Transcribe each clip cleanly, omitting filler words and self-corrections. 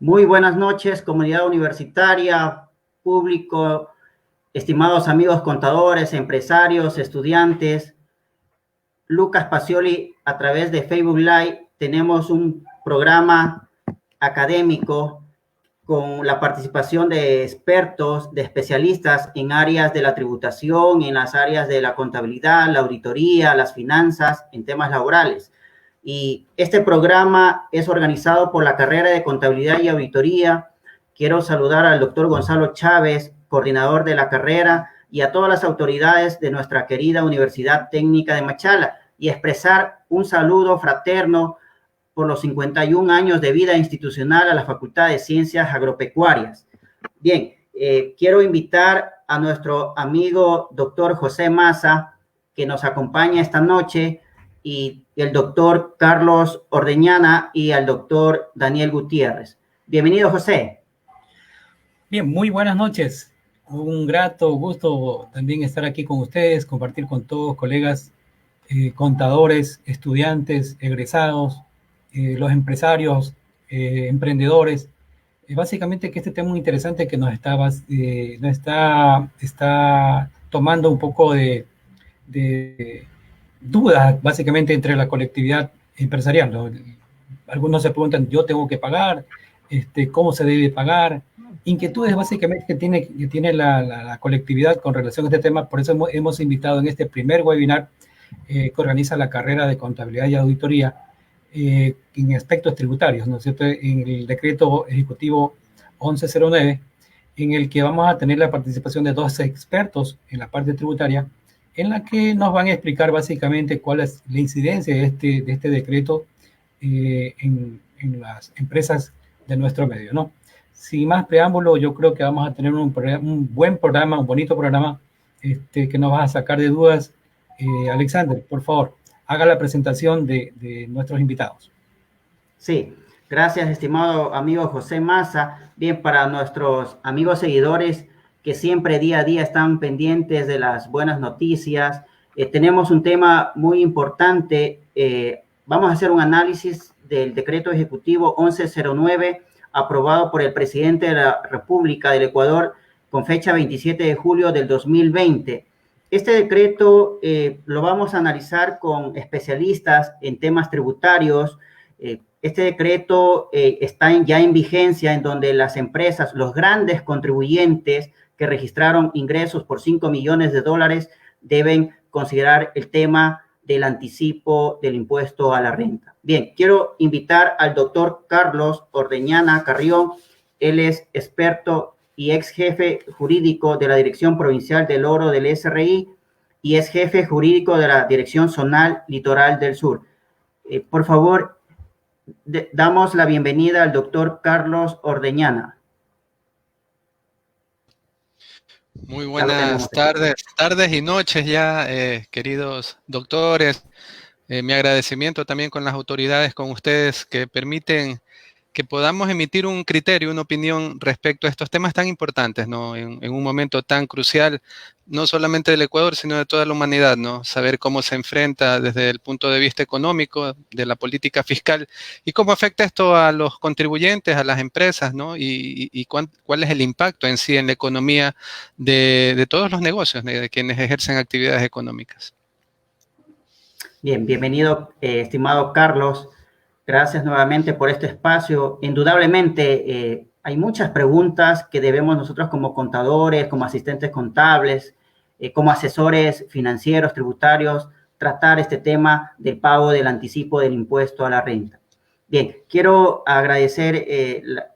Muy buenas noches, comunidad universitaria, público, estimados amigos contadores, empresarios, estudiantes. Lucas Pacioli, a través de Facebook Live, tenemos un programa académico con la participación de expertos, de especialistas en áreas de la tributación, en las áreas de la contabilidad, la auditoría, las finanzas, en temas laborales. Y este programa es organizado por la carrera de Contabilidad y Auditoría. Quiero saludar al doctor Gonzalo Chávez, coordinador de la carrera, y a todas las autoridades de nuestra querida Universidad Técnica de Machala, y expresar un saludo fraterno por los 51 años de vida institucional a la Facultad de Ciencias Agropecuarias. Bien, quiero invitar a nuestro amigo doctor José Maza, que nos acompaña esta noche, y el doctor Carlos Ordeñana y al doctor Daniel Gutiérrez. Bienvenido, José. Bien, muy buenas noches. Un grato gusto también estar aquí con ustedes, compartir con todos, colegas, contadores, estudiantes, egresados, los empresarios, emprendedores. Básicamente que este tema muy interesante que nos está tomando un poco de dudas, básicamente, entre la colectividad empresarial, ¿no? Algunos se preguntan, ¿yo tengo que pagar? ¿Cómo se debe pagar? Inquietudes básicamente que tiene la colectividad con relación a este tema. Por eso hemos invitado en este primer webinar que organiza la carrera de Contabilidad y Auditoría en aspectos tributarios, ¿no es cierto? En el decreto ejecutivo 1109, en el que vamos a tener la participación de 12 expertos en la parte tributaria, en la que nos van a explicar básicamente cuál es la incidencia de este decreto en las empresas de nuestro medio, ¿no? Sin más preámbulo, yo creo que vamos a tener un buen programa, un bonito programa que nos va a sacar de dudas. Alexander, por favor, haga la presentación de nuestros invitados. Sí, gracias, estimado amigo José Maza. Bien, para nuestros amigos seguidores que siempre día a día están pendientes de las buenas noticias, tenemos un tema muy importante. Vamos a hacer un análisis del decreto ejecutivo 1109, aprobado por el presidente de la República del Ecuador con fecha 27 de julio del 2020. Este decreto lo vamos a analizar con especialistas en temas tributarios. Este decreto está ya en vigencia, en donde las empresas, los grandes contribuyentes que registraron ingresos por 5 millones de dólares, deben considerar el tema del anticipo del impuesto a la renta. Bien, quiero invitar al doctor Carlos Ordeñana Carrión. Él es experto y ex jefe jurídico de la Dirección Provincial del Oro del SRI y es jefe jurídico de la Dirección Zonal Litoral del Sur. Por favor, damos la bienvenida al doctor Carlos Ordeñana. Muy buenas tardes y noches ya, queridos doctores. Mi agradecimiento también con las autoridades, con ustedes, que permiten que podamos emitir un criterio, una opinión respecto a estos temas tan importantes, ¿no? En un momento tan crucial, no solamente del Ecuador, sino de toda la humanidad, ¿no? Saber cómo se enfrenta desde el punto de vista económico, de la política fiscal, y cómo afecta esto a los contribuyentes, a las empresas, ¿no? Y cuál es el impacto en sí en la economía de todos los negocios, de quienes ejercen actividades económicas. Bien, bienvenido, estimado Carlos. Gracias nuevamente por este espacio. Indudablemente, hay muchas preguntas que debemos nosotros como contadores, como asistentes contables, como asesores financieros, tributarios, tratar este tema del pago del anticipo del impuesto a la renta. Bien, quiero agradecer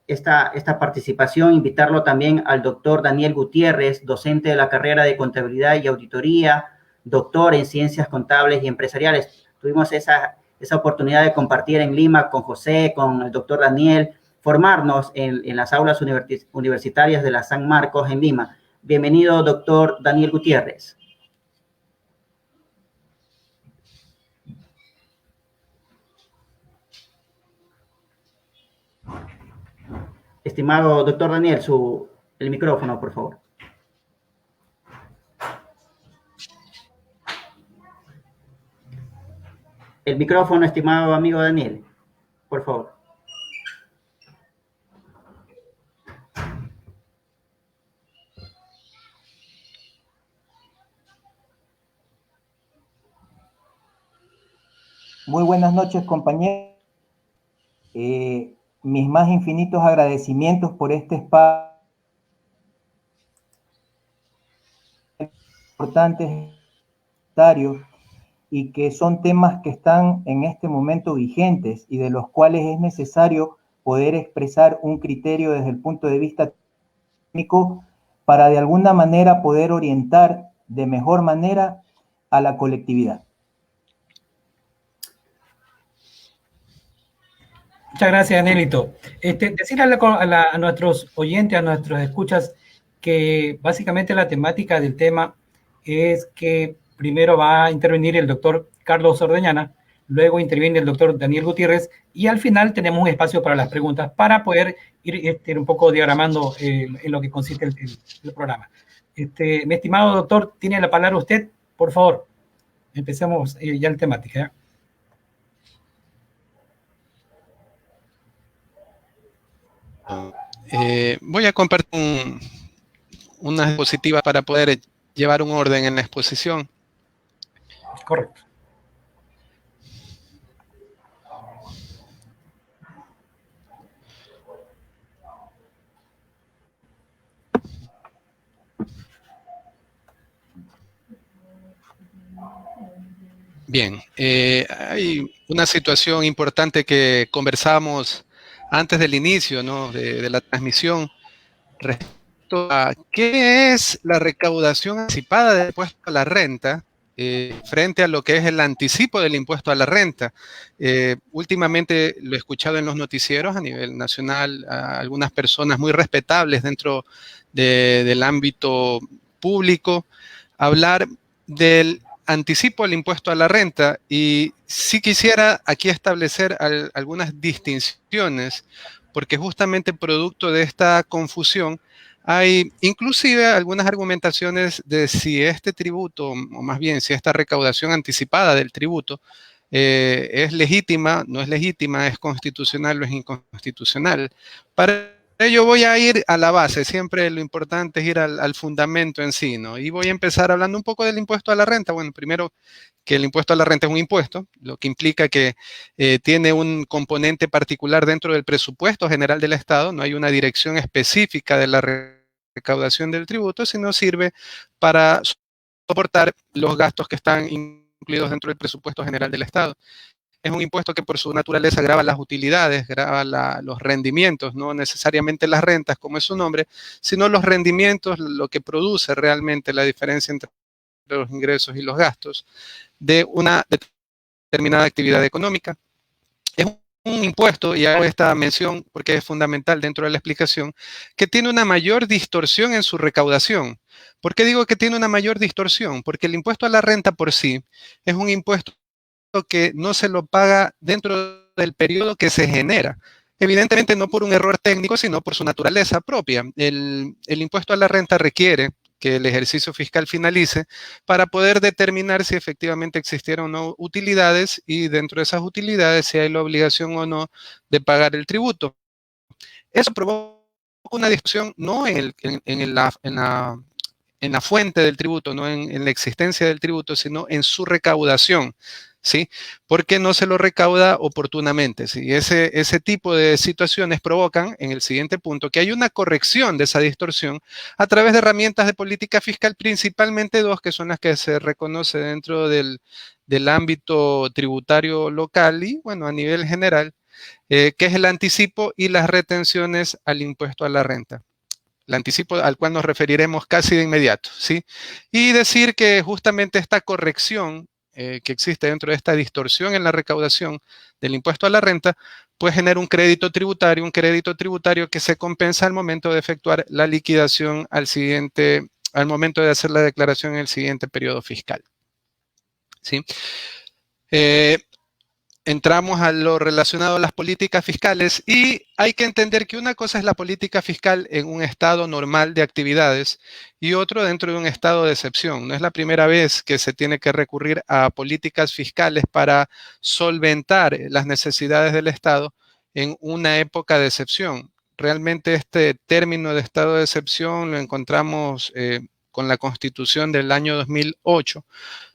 esta participación, invitarlo también al doctor Daniel Gutiérrez, docente de la carrera de Contabilidad y Auditoría, doctor en Ciencias Contables y Empresariales. Tuvimos esa oportunidad de compartir en Lima con José, con el doctor Daniel, formarnos en las aulas universitarias de la San Marcos en Lima. Bienvenido, doctor Daniel Gutiérrez. Estimado doctor Daniel, el micrófono, por favor. El micrófono, estimado amigo Daniel, por favor. Muy buenas noches, compañeros. Mis más infinitos agradecimientos por este espacio importante y que son temas que están en este momento vigentes y de los cuales es necesario poder expresar un criterio desde el punto de vista técnico para de alguna manera poder orientar de mejor manera a la colectividad. Muchas gracias, Nelito. Decirle a nuestros oyentes, a nuestros escuchas, que básicamente la temática del tema es que primero va a intervenir el doctor Carlos Ordeñana, luego interviene el doctor Daniel Gutiérrez y al final tenemos un espacio para las preguntas para poder ir un poco diagramando en lo que consiste el programa. Mi estimado doctor, tiene la palabra usted, por favor. Empecemos ya la temática, ¿ya? Voy a compartir una diapositiva para poder llevar un orden en la exposición. Correcto. Bien, hay una situación importante que conversamos antes del inicio, ¿no?, de la transmisión respecto a qué es la recaudación anticipada del impuesto a la renta frente a lo que es el anticipo del impuesto a la renta. Últimamente lo he escuchado en los noticieros a nivel nacional, a algunas personas muy respetables dentro del ámbito público hablar del anticipo del impuesto a la renta, y sí quisiera aquí establecer algunas distinciones, porque justamente producto de esta confusión hay inclusive algunas argumentaciones de si este tributo, o más bien si esta recaudación anticipada del tributo es legítima, no es legítima, es constitucional o es inconstitucional. Para ello voy a ir a la base, siempre lo importante es ir al fundamento en sí, ¿no? Y voy a empezar hablando un poco del impuesto a la renta. Bueno, primero que el impuesto a la renta es un impuesto, lo que implica que tiene un componente particular dentro del presupuesto general del Estado, no hay una dirección específica de la recaudación del tributo, sino sirve para soportar los gastos que están incluidos dentro del presupuesto general del Estado. Es un impuesto que por su naturaleza grava las utilidades, grava los rendimientos, no necesariamente las rentas, como es su nombre, sino los rendimientos, lo que produce realmente la diferencia entre los ingresos y los gastos de una determinada actividad económica. Es un impuesto, y hago esta mención porque es fundamental dentro de la explicación, que tiene una mayor distorsión en su recaudación. ¿Por qué digo que tiene una mayor distorsión? Porque el impuesto a la renta por sí es un impuesto que no se lo paga dentro del periodo que se genera. Evidentemente no por un error técnico, sino por su naturaleza propia. El impuesto a la renta requiere que el ejercicio fiscal finalice para poder determinar si efectivamente existieron o no utilidades, y dentro de esas utilidades si hay la obligación o no de pagar el tributo. Eso provoca una discusión no en la fuente del tributo, no en la existencia del tributo, sino en su recaudación, ¿sí? Porque no se lo recauda oportunamente, ¿sí? Ese tipo de situaciones provocan, en el siguiente punto, que hay una corrección de esa distorsión a través de herramientas de política fiscal, principalmente dos, que son las que se reconoce dentro del ámbito tributario local y, bueno, a nivel general, que es el anticipo y las retenciones al impuesto a la renta. El anticipo al cual nos referiremos casi de inmediato, ¿sí? Y decir que justamente esta corrección que existe dentro de esta distorsión en la recaudación del impuesto a la renta, pues genera un crédito tributario que se compensa al momento de efectuar la liquidación al momento de hacer la declaración en el siguiente periodo fiscal, ¿sí? Entramos a lo relacionado a las políticas fiscales, y hay que entender que una cosa es la política fiscal en un estado normal de actividades y otro dentro de un estado de excepción. No es la primera vez que se tiene que recurrir a políticas fiscales para solventar las necesidades del Estado en una época de excepción. Realmente este término de estado de excepción lo encontramos con la Constitución del año 2008,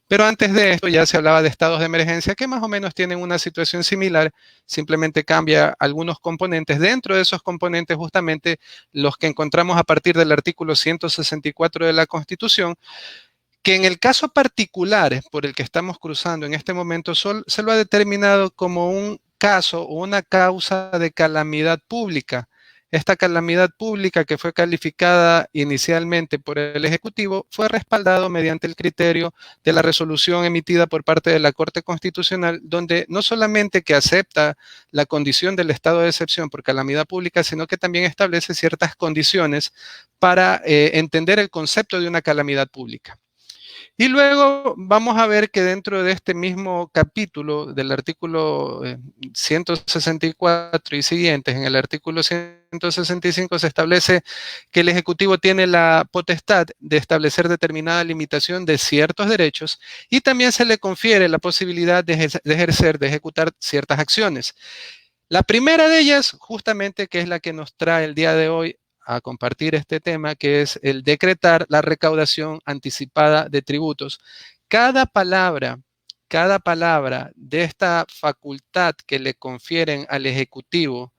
Pero antes de esto ya se hablaba de estados de emergencia que más o menos tienen una situación similar, simplemente cambia algunos componentes. Dentro de esos componentes, justamente los que encontramos a partir del artículo 164 de la Constitución, que en el caso particular por el que estamos cruzando en este momento se lo ha determinado como un caso o una causa de calamidad pública. Esta calamidad pública, que fue calificada inicialmente por el Ejecutivo, fue respaldado mediante el criterio de la resolución emitida por parte de la Corte Constitucional, donde no solamente que acepta la condición del estado de excepción por calamidad pública, sino que también establece ciertas condiciones para entender el concepto de una calamidad pública. Y luego vamos a ver que dentro de este mismo capítulo del artículo 164 y siguientes, en el artículo 165 se establece que el Ejecutivo tiene la potestad de establecer determinada limitación de ciertos derechos y también se le confiere la posibilidad de ejercer, de ejecutar ciertas acciones. La primera de ellas, justamente, que es la que nos trae el día de hoy a compartir este tema, que es el decretar la recaudación anticipada de tributos. Cada palabra de esta facultad que le confieren al Ejecutivo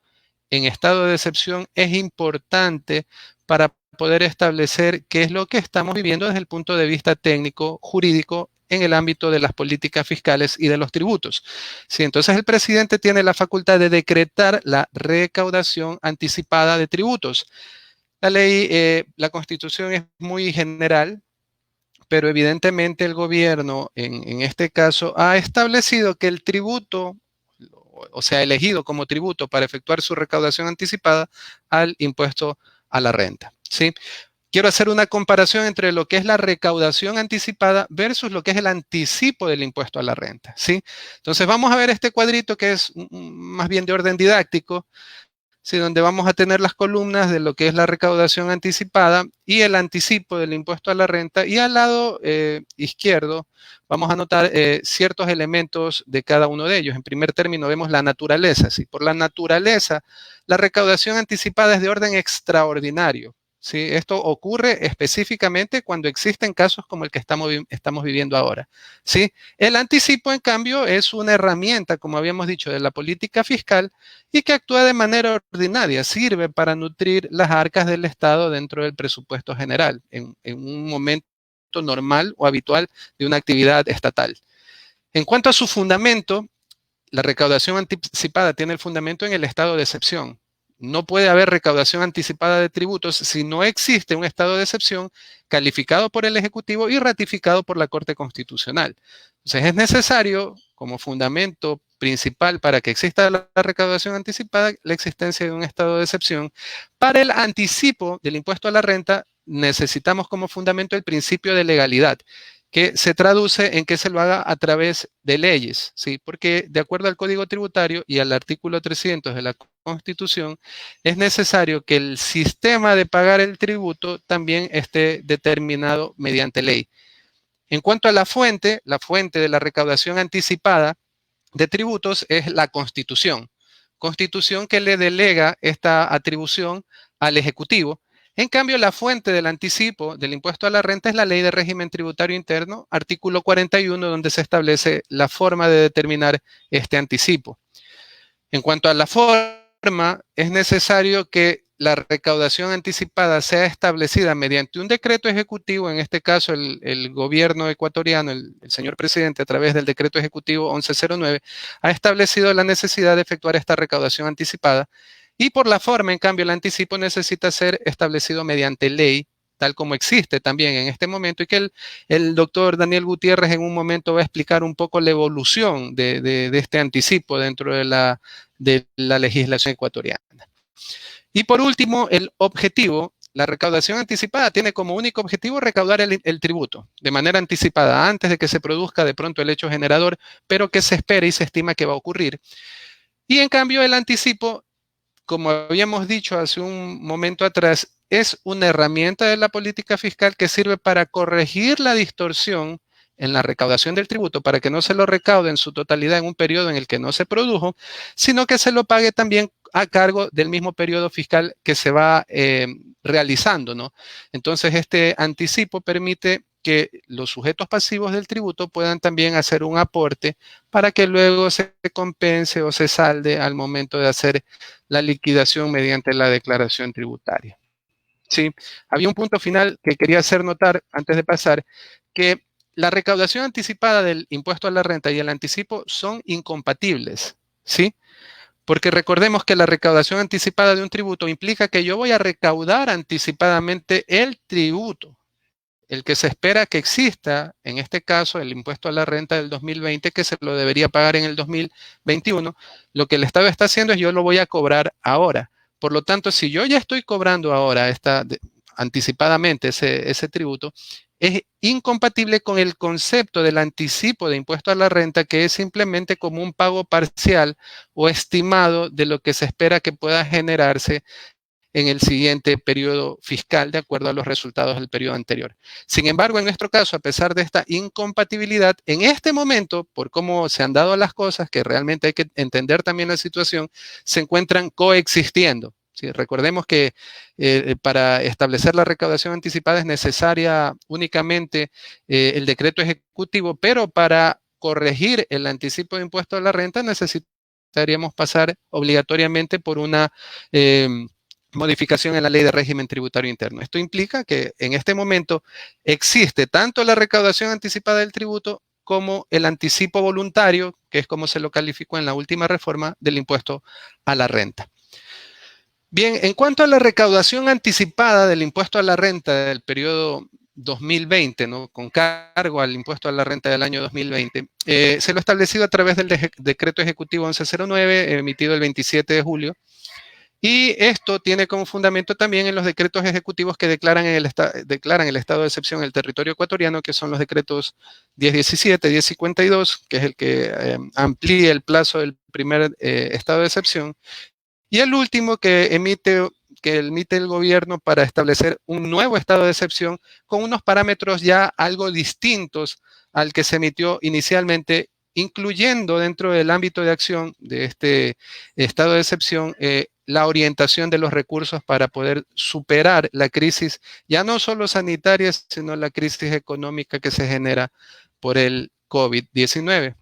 en estado de excepción es importante para poder establecer qué es lo que estamos viviendo desde el punto de vista técnico, jurídico, en el ámbito de las políticas fiscales y de los tributos. Sí, entonces el presidente tiene la facultad de decretar la recaudación anticipada de tributos. La ley, la Constitución es muy general, pero evidentemente el gobierno, en este caso, ha establecido que el tributo, o sea, elegido como tributo para efectuar su recaudación anticipada al impuesto a la renta, ¿sí? Quiero hacer una comparación entre lo que es la recaudación anticipada versus lo que es el anticipo del impuesto a la renta, ¿sí? Entonces vamos a ver este cuadrito que es más bien de orden didáctico, ¿sí? Donde vamos a tener las columnas de lo que es la recaudación anticipada y el anticipo del impuesto a la renta, y al lado izquierdo vamos a notar ciertos elementos de cada uno de ellos. En primer término vemos la naturaleza, ¿sí? Por la naturaleza, la recaudación anticipada es de orden extraordinario. ¿Sí? Esto ocurre específicamente cuando existen casos como el que estamos viviendo ahora, ¿sí? El anticipo, en cambio, es una herramienta, como habíamos dicho, de la política fiscal y que actúa de manera ordinaria, sirve para nutrir las arcas del Estado dentro del presupuesto general, en un momento normal o habitual de una actividad estatal. En cuanto a su fundamento, la recaudación anticipada tiene el fundamento en el estado de excepción. No puede haber recaudación anticipada de tributos si no existe un estado de excepción calificado por el Ejecutivo y ratificado por la Corte Constitucional. Entonces es necesario, como fundamento principal para que exista la recaudación anticipada, la existencia de un estado de excepción. Para el anticipo del impuesto a la renta, necesitamos como fundamento el principio de legalidad, que se traduce en que se lo haga a través de leyes, ¿sí? Porque de acuerdo al Código Tributario y al artículo 300 de la Constitución, es necesario que el sistema de pagar el tributo también esté determinado mediante ley. En cuanto a la fuente de la recaudación anticipada de tributos es la Constitución que le delega esta atribución al Ejecutivo. En cambio, la fuente del anticipo del impuesto a la renta es la Ley de Régimen Tributario Interno, artículo 41, donde se establece la forma de determinar este anticipo. En cuanto a la forma, es necesario que la recaudación anticipada sea establecida mediante un decreto ejecutivo, en este caso el gobierno ecuatoriano, el señor presidente, a través del decreto ejecutivo 1109, ha establecido la necesidad de efectuar esta recaudación anticipada. Y por la forma, en cambio, el anticipo necesita ser establecido mediante ley, tal como existe también en este momento, y que el doctor Daniel Gutiérrez en un momento va a explicar un poco la evolución de este anticipo dentro de la legislación ecuatoriana. Y por último, el objetivo. La recaudación anticipada tiene como único objetivo recaudar el tributo de manera anticipada, antes de que se produzca de pronto el hecho generador, pero que se espera y se estima que va a ocurrir. Y en cambio, el anticipo, como habíamos dicho hace un momento atrás, es una herramienta de la política fiscal que sirve para corregir la distorsión en la recaudación del tributo, para que no se lo recaude en su totalidad en un periodo en el que no se produjo, sino que se lo pague también a cargo del mismo periodo fiscal que se va realizando, ¿no? Entonces, este anticipo permite que los sujetos pasivos del tributo puedan también hacer un aporte para que luego se compense o se salde al momento de hacer la liquidación mediante la declaración tributaria. Sí, había un punto final que quería hacer notar antes de pasar, que la recaudación anticipada del impuesto a la renta y el anticipo son incompatibles, ¿sí? Porque recordemos que la recaudación anticipada de un tributo implica que yo voy a recaudar anticipadamente el tributo, el que se espera que exista, en este caso, el impuesto a la renta del 2020, que se lo debería pagar en el 2021. Lo que el Estado está haciendo es yo lo voy a cobrar ahora. Por lo tanto, si yo ya estoy cobrando ahora anticipadamente ese tributo, es incompatible con el concepto del anticipo de impuesto a la renta, que es simplemente como un pago parcial o estimado de lo que se espera que pueda generarse en el siguiente periodo fiscal de acuerdo a los resultados del periodo anterior. Sin embargo, en nuestro caso, a pesar de esta incompatibilidad, en este momento, por cómo se han dado las cosas, que realmente hay que entender también la situación, se encuentran coexistiendo. ¿Sí? Recordemos que para establecer la recaudación anticipada es necesaria únicamente el decreto ejecutivo, pero para corregir el anticipo de impuesto a la renta necesitaríamos pasar obligatoriamente por una modificación en la ley de régimen tributario interno. Esto implica que en este momento existe tanto la recaudación anticipada del tributo como el anticipo voluntario, que es como se lo calificó en la última reforma del impuesto a la renta. Bien, en cuanto a la recaudación anticipada del impuesto a la renta del periodo 2020, ¿no? Con cargo al impuesto a la renta del año 2020, se lo ha establecido a través del decreto ejecutivo 1109, emitido el 27 de julio, y esto tiene como fundamento también en los decretos ejecutivos que declaran el estado de excepción en el territorio ecuatoriano, que son los decretos 1017, 1052, que es el que amplía el plazo del primer estado de excepción, y el último que emite el gobierno para establecer un nuevo estado de excepción con unos parámetros ya algo distintos al que se emitió inicialmente, incluyendo dentro del ámbito de acción de este estado de excepción la orientación de los recursos para poder superar la crisis, ya no solo sanitaria, sino la crisis económica que se genera por el COVID-19.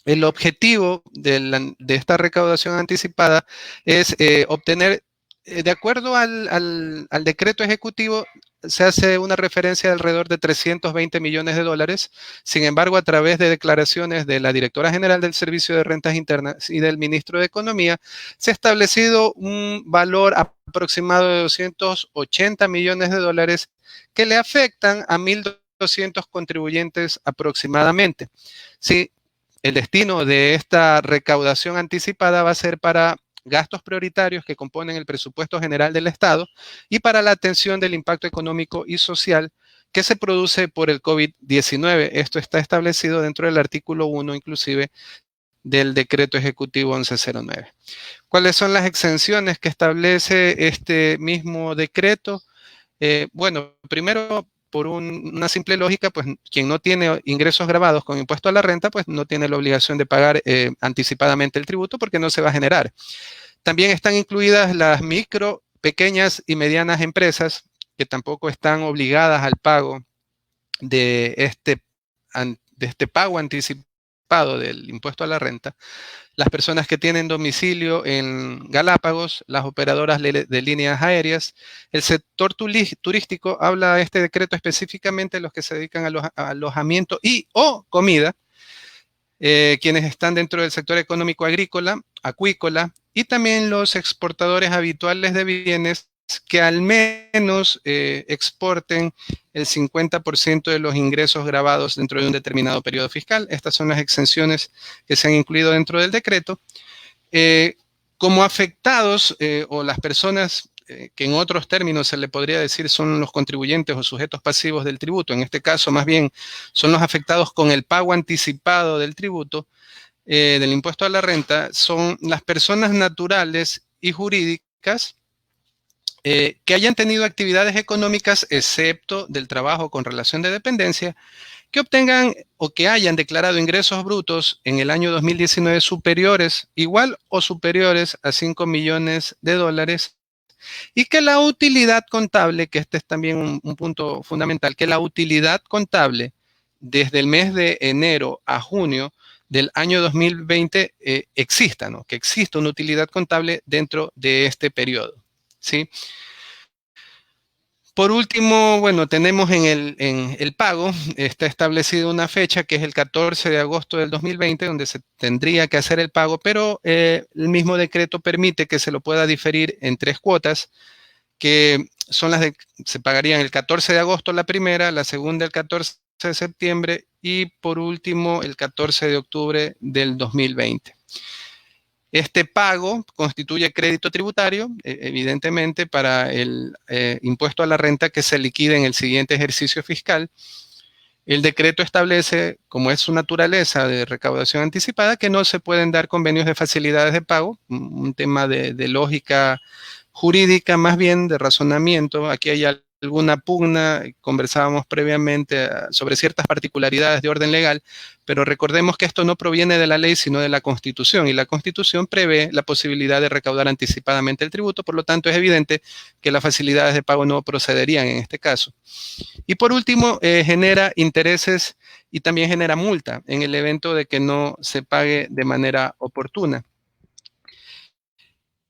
El objetivo de esta recaudación anticipada es obtener, de acuerdo al decreto ejecutivo, se hace una referencia de alrededor de 320 millones de dólares. Sin embargo, a través de declaraciones de la Directora General del Servicio de Rentas Internas y del Ministro de Economía, se ha establecido un valor aproximado de 280 millones de dólares que le afectan a 1.200 contribuyentes aproximadamente. Sí, el destino de esta recaudación anticipada va a ser para gastos prioritarios que componen el presupuesto general del Estado y para la atención del impacto económico y social que se produce por el COVID-19. Esto está establecido dentro del artículo 1, inclusive, del decreto ejecutivo 1109. ¿Cuáles son las exenciones que establece este mismo decreto? Bueno, primero, por una simple lógica, pues quien no tiene ingresos grabados con impuesto a la renta, pues no tiene la obligación de pagar anticipadamente el tributo porque no se va a generar. También están incluidas las micro, pequeñas y medianas empresas que tampoco están obligadas al pago de este pago anticipado del impuesto a la renta. Las personas que tienen domicilio en Galápagos, las operadoras de líneas aéreas, el sector turístico, habla este decreto específicamente de los que se dedican a alojamiento y o comida, quienes están dentro del sector económico agrícola, acuícola, y también los exportadores habituales de bienes que al menos exporten el 50% de los ingresos grabados dentro de un determinado periodo fiscal. Estas son las exenciones que se han incluido dentro del decreto. Como afectados o las personas que en otros términos se le podría decir son los contribuyentes o sujetos pasivos del tributo, en este caso más bien son los afectados con el pago anticipado del tributo, del impuesto a la renta, son las personas naturales y jurídicas que hayan tenido actividades económicas, excepto del trabajo con relación de dependencia, que obtengan o que hayan declarado ingresos brutos en el año 2019 superiores, igual o superiores a 5 millones de dólares, Y que la utilidad contable, que este es también un punto fundamental, que la utilidad contable desde el mes de enero a junio del año 2020 exista, ¿no? Que exista una utilidad contable dentro de este periodo, ¿sí? Por último, bueno, tenemos en el pago, está establecida una fecha que es el 14 de agosto del 2020, donde se tendría que hacer el pago, pero el mismo decreto permite que se lo pueda diferir en 3 cuotas, que son las se pagarían el 14 de agosto la primera, la segunda el 14 de septiembre y por último el 14 de octubre del 2020. Este pago constituye crédito tributario, evidentemente, para el impuesto a la renta que se liquide en el siguiente ejercicio fiscal. El decreto establece, como es su naturaleza de recaudación anticipada, que no se pueden dar convenios de facilidades de pago, un tema de lógica jurídica, más bien de razonamiento. Aquí hay alguna pugna, conversábamos previamente sobre ciertas particularidades de orden legal, pero recordemos que esto no proviene de la ley, sino de la Constitución, y la Constitución prevé la posibilidad de recaudar anticipadamente el tributo, por lo tanto es evidente que las facilidades de pago no procederían en este caso. Y por último, genera intereses y también genera multa en el evento de que no se pague de manera oportuna.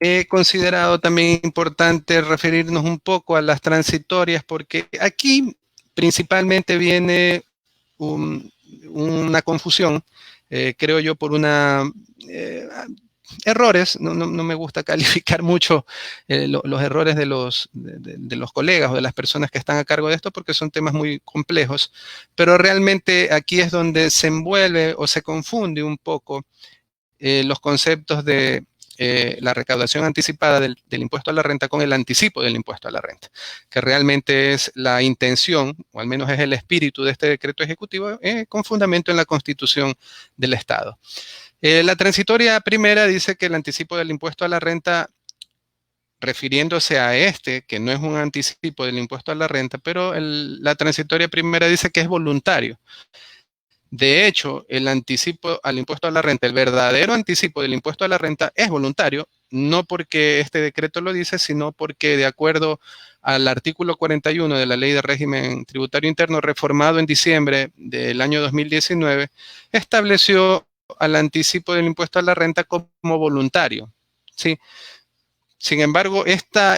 He considerado también importante referirnos un poco a las transitorias, porque aquí principalmente viene una confusión, creo yo, por errores. No me gusta calificar mucho los errores de los colegas o de las personas que están a cargo de esto, porque son temas muy complejos, pero realmente aquí es donde se envuelve o se confunde un poco los conceptos de la recaudación anticipada del impuesto a la renta con el anticipo del impuesto a la renta, que realmente es la intención, o al menos es el espíritu de este decreto ejecutivo, con fundamento en la Constitución del Estado. La transitoria primera dice que el anticipo del impuesto a la renta, refiriéndose a este, que no es un anticipo del impuesto a la renta, pero la transitoria primera dice que es voluntario. De hecho, el anticipo al impuesto a la renta, el verdadero anticipo del impuesto a la renta es voluntario, no porque este decreto lo dice, sino porque de acuerdo al artículo 41 de la Ley de Régimen Tributario Interno, reformado en diciembre del año 2019, estableció al anticipo del impuesto a la renta como voluntario, ¿sí? Sin embargo, esta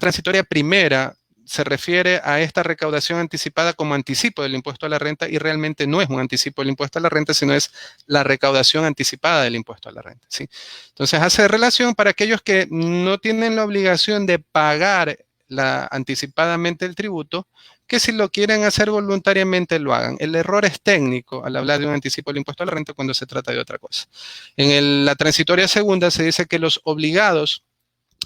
transitoria primera se refiere a esta recaudación anticipada como anticipo del impuesto a la renta y realmente no es un anticipo del impuesto a la renta, sino es la recaudación anticipada del impuesto a la renta, ¿sí? Entonces hace relación para aquellos que no tienen la obligación de pagar anticipadamente el tributo, que si lo quieren hacer voluntariamente lo hagan. El error es técnico al hablar de un anticipo del impuesto a la renta cuando se trata de otra cosa. En la transitoria segunda se dice que los obligados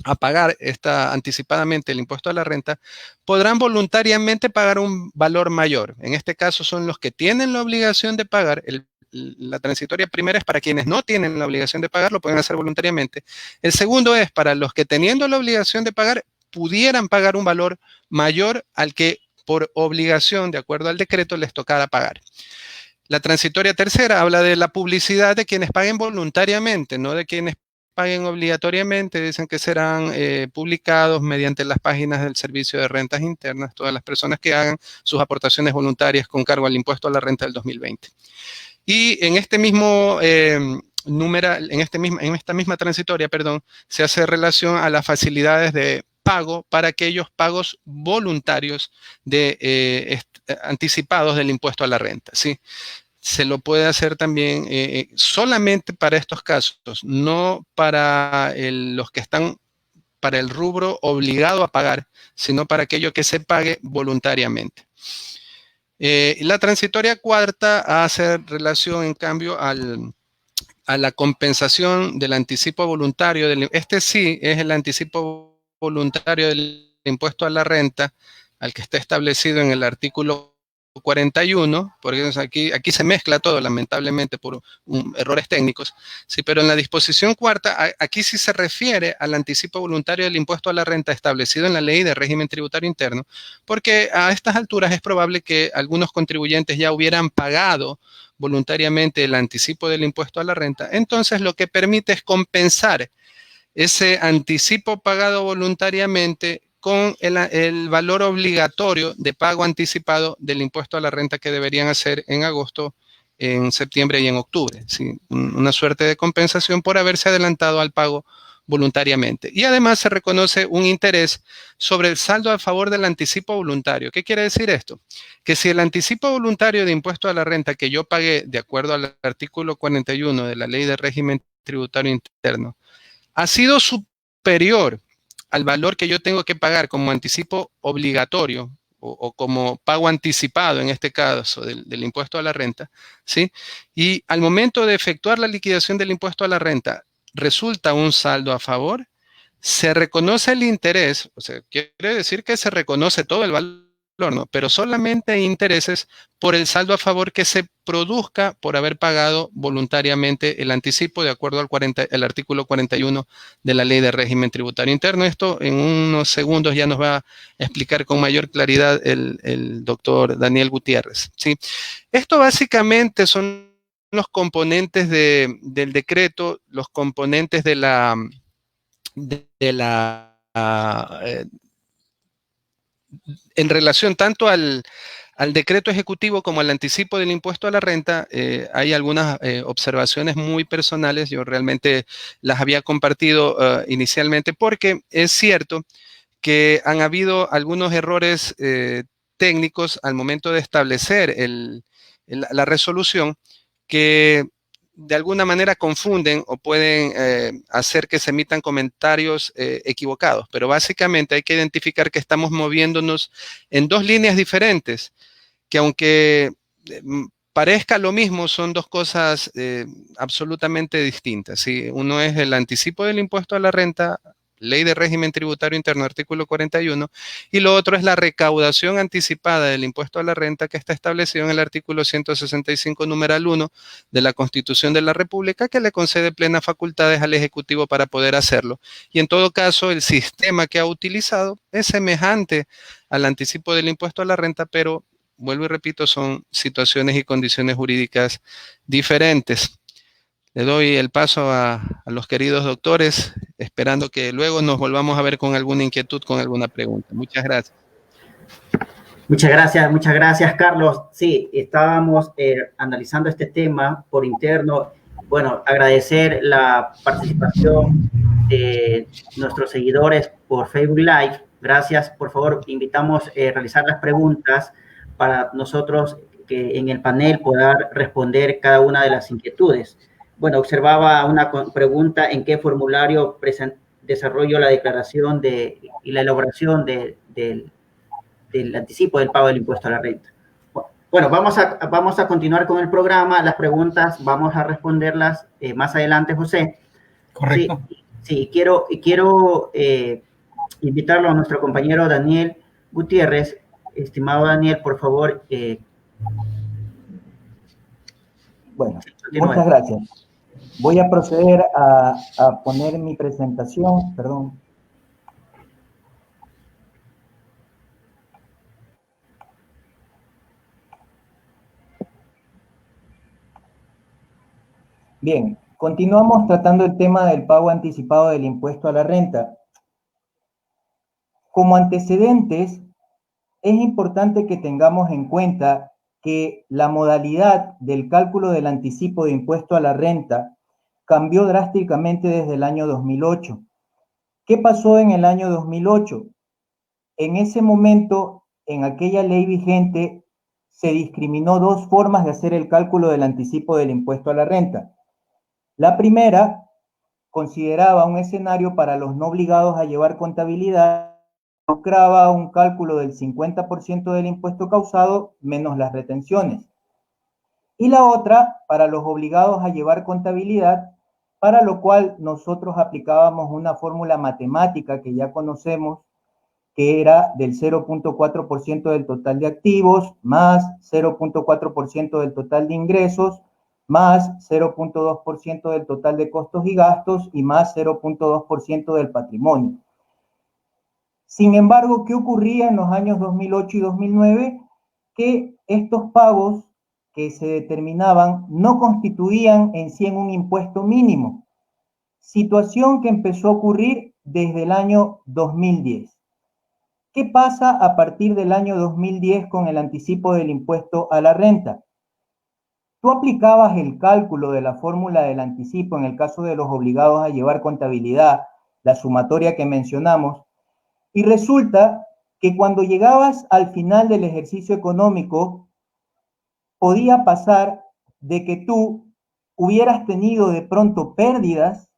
a pagar anticipadamente el impuesto a la renta, podrán voluntariamente pagar un valor mayor. En este caso son los que tienen la obligación de pagar. La transitoria primera es para quienes no tienen la obligación de pagar, lo pueden hacer voluntariamente. El segundo es para los que teniendo la obligación de pagar, pudieran pagar un valor mayor al que por obligación, de acuerdo al decreto, les tocara pagar. La transitoria tercera habla de la publicidad de quienes paguen voluntariamente, no de quienes paguen obligatoriamente. Dicen que serán publicados mediante las páginas del Servicio de Rentas Internas todas las personas que hagan sus aportaciones voluntarias con cargo al impuesto a la renta del 2020. Y en este mismo en esta misma transitoria, se hace relación a las facilidades de pago para aquellos pagos voluntarios anticipados del impuesto a la renta, ¿sí? Se lo puede hacer también solamente para estos casos, no para los que están para el rubro obligado a pagar, sino para aquello que se pague voluntariamente. La transitoria cuarta hace relación, en cambio, a la compensación del anticipo voluntario. Este sí es el anticipo voluntario del impuesto a la renta, al que está establecido en el artículo 41, porque aquí se mezcla todo, lamentablemente, por errores técnicos, sí, pero en la disposición cuarta, aquí sí se refiere al anticipo voluntario del impuesto a la renta establecido en la Ley de Régimen Tributario Interno, porque a estas alturas es probable que algunos contribuyentes ya hubieran pagado voluntariamente el anticipo del impuesto a la renta. Entonces, lo que permite es compensar ese anticipo pagado voluntariamente con el valor obligatorio de pago anticipado del impuesto a la renta que deberían hacer en agosto, en septiembre y en octubre, ¿sí? Una suerte de compensación por haberse adelantado al pago voluntariamente. Y además se reconoce un interés sobre el saldo a favor del anticipo voluntario. ¿Qué quiere decir esto? Que si el anticipo voluntario de impuesto a la renta que yo pagué de acuerdo al artículo 41 de la Ley de Régimen Tributario Interno ha sido superior al valor que yo tengo que pagar como anticipo obligatorio o como pago anticipado, en este caso, del impuesto a la renta, ¿sí? Y al momento de efectuar la liquidación del impuesto a la renta, resulta un saldo a favor, se reconoce el interés, o sea, quiere decir que se reconoce todo el valor, ¿no? Pero solamente intereses por el saldo a favor que se produzca por haber pagado voluntariamente el anticipo de acuerdo al artículo 41 de la Ley de Régimen Tributario Interno. Esto en unos segundos ya nos va a explicar con mayor claridad el doctor Daniel Gutiérrez, ¿sí? Esto básicamente son los componentes del decreto, los componentes en relación tanto al decreto ejecutivo como al anticipo del impuesto a la renta. Hay algunas observaciones muy personales. Yo realmente las había compartido inicialmente porque es cierto que han habido algunos errores técnicos al momento de establecer la resolución que de alguna manera confunden o pueden hacer que se emitan comentarios equivocados. Pero básicamente hay que identificar que estamos moviéndonos en dos líneas diferentes, que aunque parezca lo mismo, son dos cosas absolutamente distintas, ¿sí? Uno es el anticipo del impuesto a la renta, Ley de Régimen Tributario Interno, artículo 41, y lo otro es la recaudación anticipada del impuesto a la renta que está establecido en el artículo 165, numeral 1 de la Constitución de la República, que le concede plenas facultades al Ejecutivo para poder hacerlo. Y en todo caso, el sistema que ha utilizado es semejante al anticipo del impuesto a la renta, pero, vuelvo y repito, son situaciones y condiciones jurídicas diferentes. Le doy el paso a los queridos doctores, esperando que luego nos volvamos a ver con alguna inquietud, con alguna pregunta. Muchas gracias. Muchas gracias, Carlos. Sí, estábamos analizando este tema por interno. Bueno, agradecer la participación de nuestros seguidores por Facebook Live. Gracias, por favor, invitamos a realizar las preguntas para nosotros que en el panel poder responder cada una de las inquietudes. Bueno, observaba una pregunta: ¿en qué formulario desarrollo la declaración y la elaboración del anticipo del pago del impuesto a la renta? Bueno, vamos a continuar con el programa. Las preguntas vamos a responderlas más adelante, José. Correcto. Sí, quiero invitarlo a nuestro compañero Daniel Gutiérrez. Estimado Daniel, por favor. Bueno, muchas gracias. Voy a proceder a poner mi presentación, perdón. Bien, continuamos tratando el tema del pago anticipado del impuesto a la renta. Como antecedentes, es importante que tengamos en cuenta que la modalidad del cálculo del anticipo de impuesto a la renta cambió drásticamente desde el año 2008. ¿Qué pasó en el año 2008? En ese momento, en aquella ley vigente, se discriminó dos formas de hacer el cálculo del anticipo del impuesto a la renta. La primera consideraba un escenario para los no obligados a llevar contabilidad, involucraba un cálculo del 50% del impuesto causado menos las retenciones. Y la otra, para los obligados a llevar contabilidad, para lo cual nosotros aplicábamos una fórmula matemática que ya conocemos, que era del 0.4% del total de activos, más 0.4% del total de ingresos, más 0.2% del total de costos y gastos, y más 0.2% del patrimonio. Sin embargo, ¿qué ocurría en los años 2008 y 2009? Que estos pagos que se determinaban no constituían en sí un impuesto mínimo, situación que empezó a ocurrir desde el año 2010. ¿Qué pasa a partir del año 2010 con el anticipo del impuesto a la renta? Tú aplicabas el cálculo de la fórmula del anticipo en el caso de los obligados a llevar contabilidad, la sumatoria que mencionamos, y resulta que cuando llegabas al final del ejercicio económico, podía pasar de que tú hubieras tenido de pronto pérdidas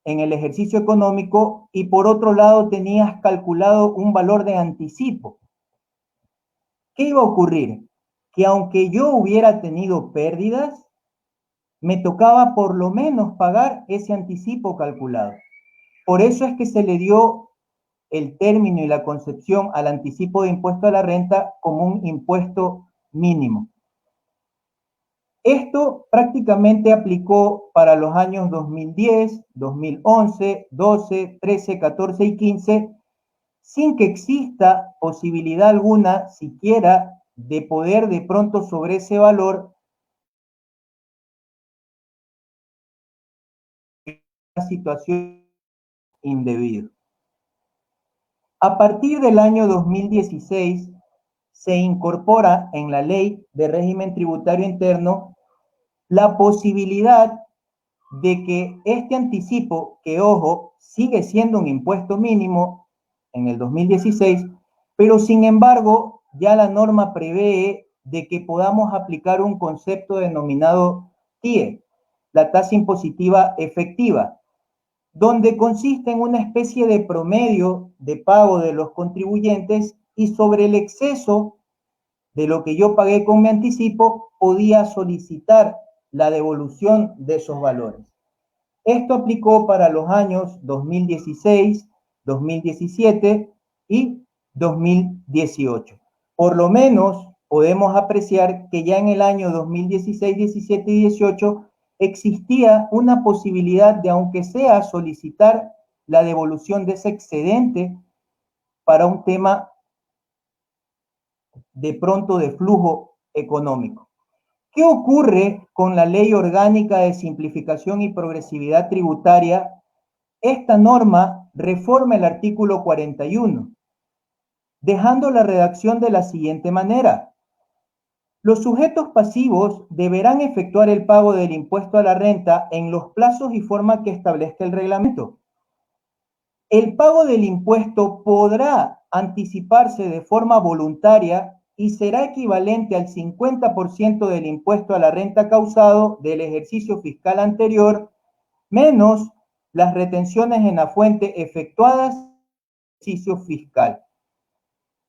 en el ejercicio económico y por otro lado tenías calculado un valor de anticipo. ¿Qué iba a ocurrir? Que aunque yo hubiera tenido pérdidas, me tocaba por lo menos pagar ese anticipo calculado. Por eso es que se le dio el término y la concepción al anticipo de impuesto a la renta como un impuesto mínimo. Esto prácticamente aplicó para los años 2010, 2011, 12, 13, 14 y 15, sin que exista posibilidad alguna siquiera de poder de pronto sobre ese valor una situación indebida. A partir del año 2016 se incorpora en la Ley de Régimen Tributario Interno la posibilidad de que este anticipo, que ojo, sigue siendo un impuesto mínimo en el 2016, pero sin embargo ya la norma prevé de que podamos aplicar un concepto denominado TIE, la tasa impositiva efectiva, donde consiste en una especie de promedio de pago de los contribuyentes y sobre el exceso de lo que yo pagué con mi anticipo podía solicitar la devolución de esos valores. Esto aplicó para los años 2016, 2017 y 2018. Por lo menos podemos apreciar que ya en el año 2016, 17 y 18 existía una posibilidad de, aunque sea, solicitar la devolución de ese excedente para un tema de pronto de flujo económico. ¿Qué ocurre con la Ley Orgánica de Simplificación y Progresividad Tributaria? Esta norma reforma el artículo 41, dejando la redacción de la siguiente manera. Los sujetos pasivos deberán efectuar el pago del impuesto a la renta en los plazos y forma que establezca el reglamento. El pago del impuesto podrá anticiparse de forma voluntaria y será equivalente al 50% del impuesto a la renta causado del ejercicio fiscal anterior, menos las retenciones en la fuente efectuadas en el ejercicio fiscal.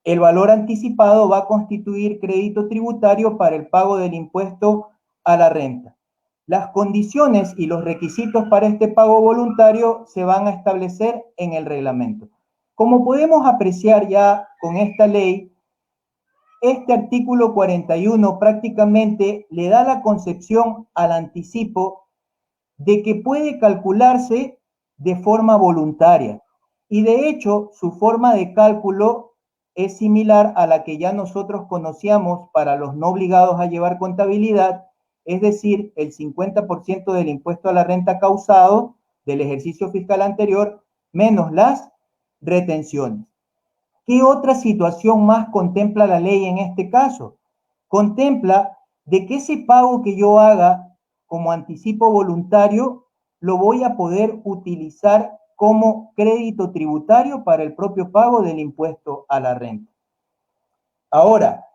El valor anticipado va a constituir crédito tributario para el pago del impuesto a la renta. Las condiciones y los requisitos para este pago voluntario se van a establecer en el reglamento. Como podemos apreciar ya con esta ley, este artículo 41 prácticamente le da la concepción al anticipo de que puede calcularse de forma voluntaria. Y de hecho, su forma de cálculo es similar a la que ya nosotros conocíamos para los no obligados a llevar contabilidad, es decir, el 50% del impuesto a la renta causado del ejercicio fiscal anterior, menos las retenciones. ¿Qué otra situación más contempla la ley en este caso? Contempla de que ese pago que yo haga como anticipo voluntario lo voy a poder utilizar como crédito tributario para el propio pago del impuesto a la renta. Ahora,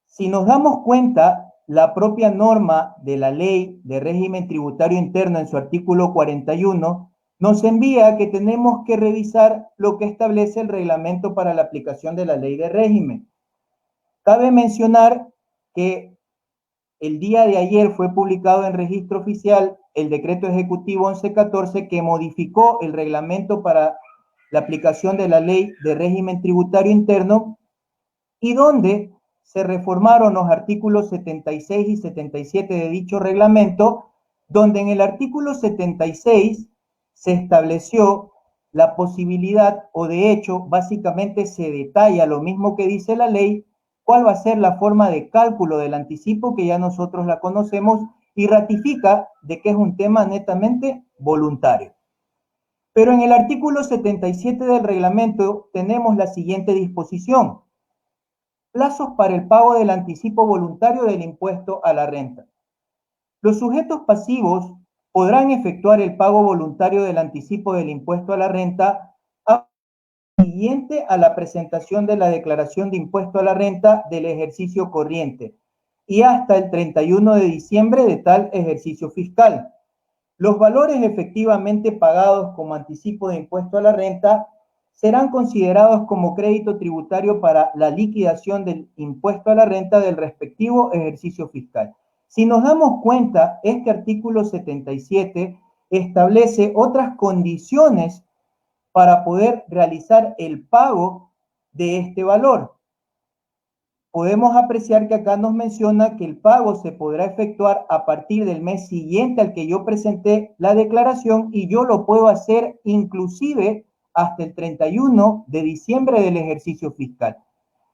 si nos damos cuenta, la propia norma de la Ley de Régimen Tributario Interno en su artículo 41 nos envía que tenemos que revisar lo que establece el reglamento para la aplicación de la Ley de Régimen. Cabe mencionar que el día de ayer fue publicado en Registro Oficial el Decreto Ejecutivo 1114 que modificó el reglamento para la aplicación de la Ley de Régimen Tributario Interno y donde se reformaron los artículos 76 y 77 de dicho reglamento, donde en el artículo 76 se estableció la posibilidad, o de hecho, básicamente se detalla lo mismo que dice la ley, cuál va a ser la forma de cálculo del anticipo, que ya nosotros la conocemos, y ratifica de que es un tema netamente voluntario. Pero en el artículo 77 del reglamento tenemos la siguiente disposición: plazos para el pago del anticipo voluntario del impuesto a la renta. Los sujetos pasivos podrán efectuar el pago voluntario del anticipo del impuesto a la renta siguiente a la presentación de la declaración de impuesto a la renta del ejercicio corriente y hasta el 31 de diciembre de tal ejercicio fiscal. Los valores efectivamente pagados como anticipo de impuesto a la renta serán considerados como crédito tributario para la liquidación del impuesto a la renta del respectivo ejercicio fiscal. Si nos damos cuenta, este artículo 77 establece otras condiciones para poder realizar el pago de este valor. Podemos apreciar que acá nos menciona que el pago se podrá efectuar a partir del mes siguiente al que yo presenté la declaración, y yo lo puedo hacer inclusive hasta el 31 de diciembre del ejercicio fiscal.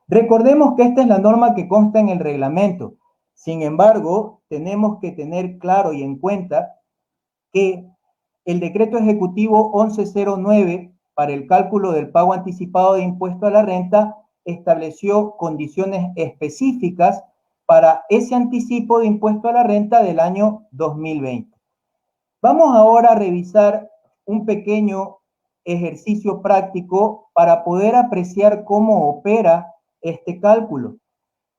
Recordemos que esta es la norma que consta en el reglamento. Sin embargo, tenemos que tener claro y en cuenta que el decreto ejecutivo 1109 para el cálculo del pago anticipado de impuesto a la renta estableció condiciones específicas para ese anticipo de impuesto a la renta del año 2020. Vamos ahora a revisar un pequeño ejercicio práctico para poder apreciar cómo opera este cálculo.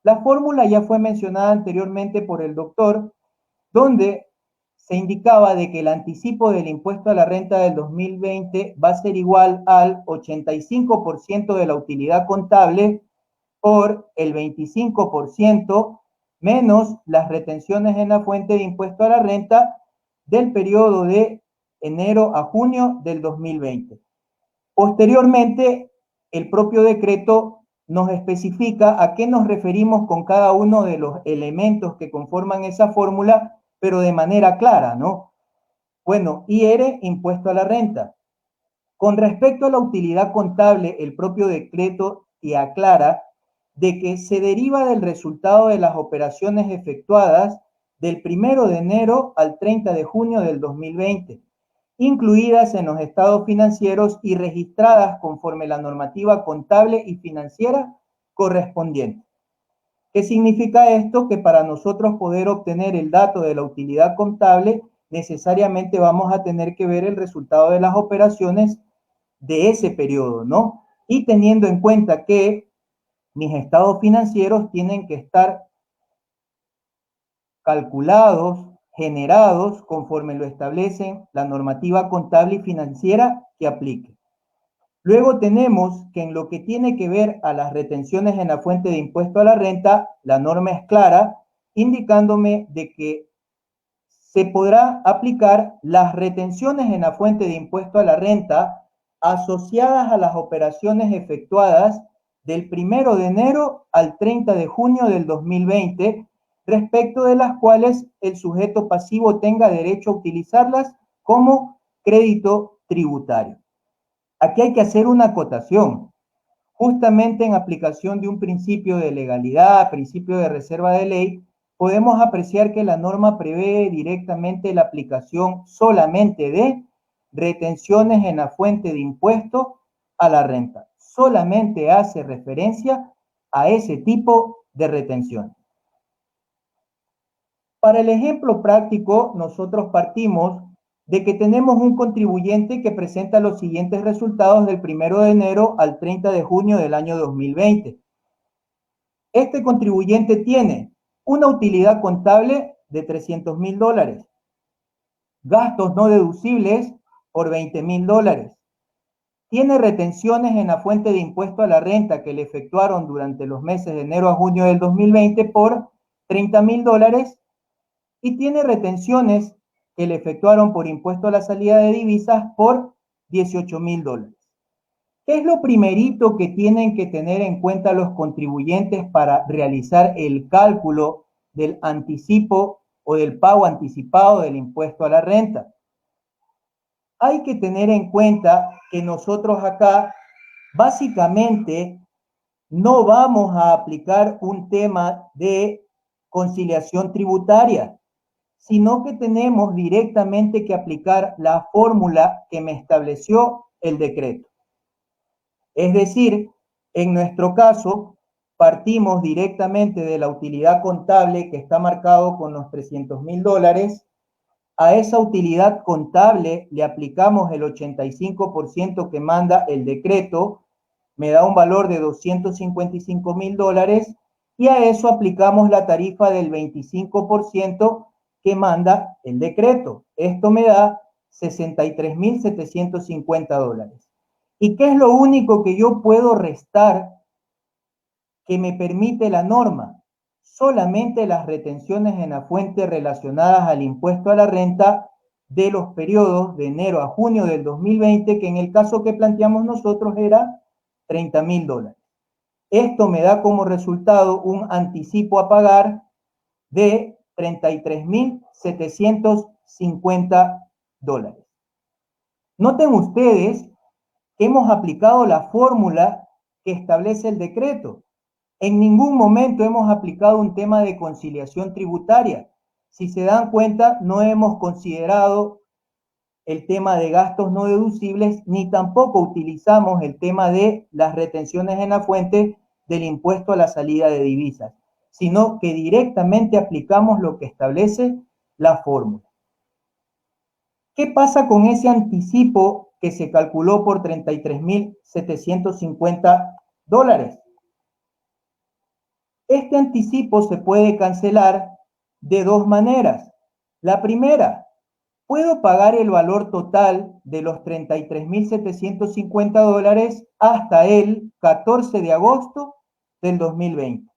La fórmula ya fue mencionada anteriormente por el doctor, donde se indicaba de que el anticipo del impuesto a la renta del 2020 va a ser igual al 85% de la utilidad contable por el 25% menos las retenciones en la fuente de impuesto a la renta del periodo de enero a junio del 2020. Posteriormente, el propio decreto nos especifica a qué nos referimos con cada uno de los elementos que conforman esa fórmula, pero de manera clara, ¿no? Bueno, IR, impuesto a la renta. Con respecto a la utilidad contable, el propio decreto te aclara de que se deriva del resultado de las operaciones efectuadas del 1 de enero al 30 de junio del 2020, incluidas en los estados financieros y registradas conforme la normativa contable y financiera correspondiente. ¿Qué significa esto? Que para nosotros poder obtener el dato de la utilidad contable, necesariamente vamos a tener que ver el resultado de las operaciones de ese periodo, ¿no? Y teniendo en cuenta que mis estados financieros tienen que estar calculados, generados conforme lo establece la normativa contable y financiera que aplique. Luego tenemos que en lo que tiene que ver a las retenciones en la fuente de impuesto a la renta, la norma es clara, indicándome de que se podrá aplicar las retenciones en la fuente de impuesto a la renta asociadas a las operaciones efectuadas del 1 de enero al 30 de junio del 2020, respecto de las cuales el sujeto pasivo tenga derecho a utilizarlas como crédito tributario. Aquí hay que hacer una acotación. Justamente en aplicación de un principio de legalidad, principio de reserva de ley, podemos apreciar que la norma prevé directamente la aplicación solamente de retenciones en la fuente de impuesto a la renta. Solamente hace referencia a ese tipo de retención. Para el ejemplo práctico, nosotros partimos de que tenemos un contribuyente que presenta los siguientes resultados del 1 de enero al 30 de junio del año 2020. Este contribuyente tiene una utilidad contable de $300,000, gastos no deducibles por $20,000, tiene retenciones en la fuente de impuesto a la renta que le efectuaron durante los meses de enero a junio del 2020 por $30,000 y tiene retenciones que le efectuaron por impuesto a la salida de divisas por $18,000. ¿Qué es lo primerito que tienen que tener en cuenta los contribuyentes para realizar el cálculo del anticipo o del pago anticipado del impuesto a la renta? Hay que tener en cuenta que nosotros acá básicamente no vamos a aplicar un tema de conciliación tributaria, sino que tenemos directamente que aplicar la fórmula que me estableció el decreto. Es decir, en nuestro caso, partimos directamente de la utilidad contable que está marcado con los $300,000. A esa utilidad contable le aplicamos el 85% que manda el decreto, me da un valor de $255,000, y a eso aplicamos la tarifa del 25% que manda el decreto. Esto me da $63,750. ¿Y qué es lo único que yo puedo restar que me permite la norma? Solamente las retenciones en la fuente relacionadas al impuesto a la renta de los periodos de enero a junio del 2020, que en el caso que planteamos nosotros era $30,000. Esto me da como resultado un anticipo a pagar de $33,750. Noten ustedes que hemos aplicado la fórmula que establece el decreto. En ningún momento hemos aplicado un tema de conciliación tributaria. Si se dan cuenta, no hemos considerado el tema de gastos no deducibles, ni tampoco utilizamos el tema de las retenciones en la fuente del impuesto a la salida de divisas, sino que directamente aplicamos lo que establece la fórmula. ¿Qué pasa con ese anticipo que se calculó por $33,750? Este anticipo se puede cancelar de dos maneras. La primera, puedo pagar el valor total de los $33,750 hasta el 14 de agosto del 2020.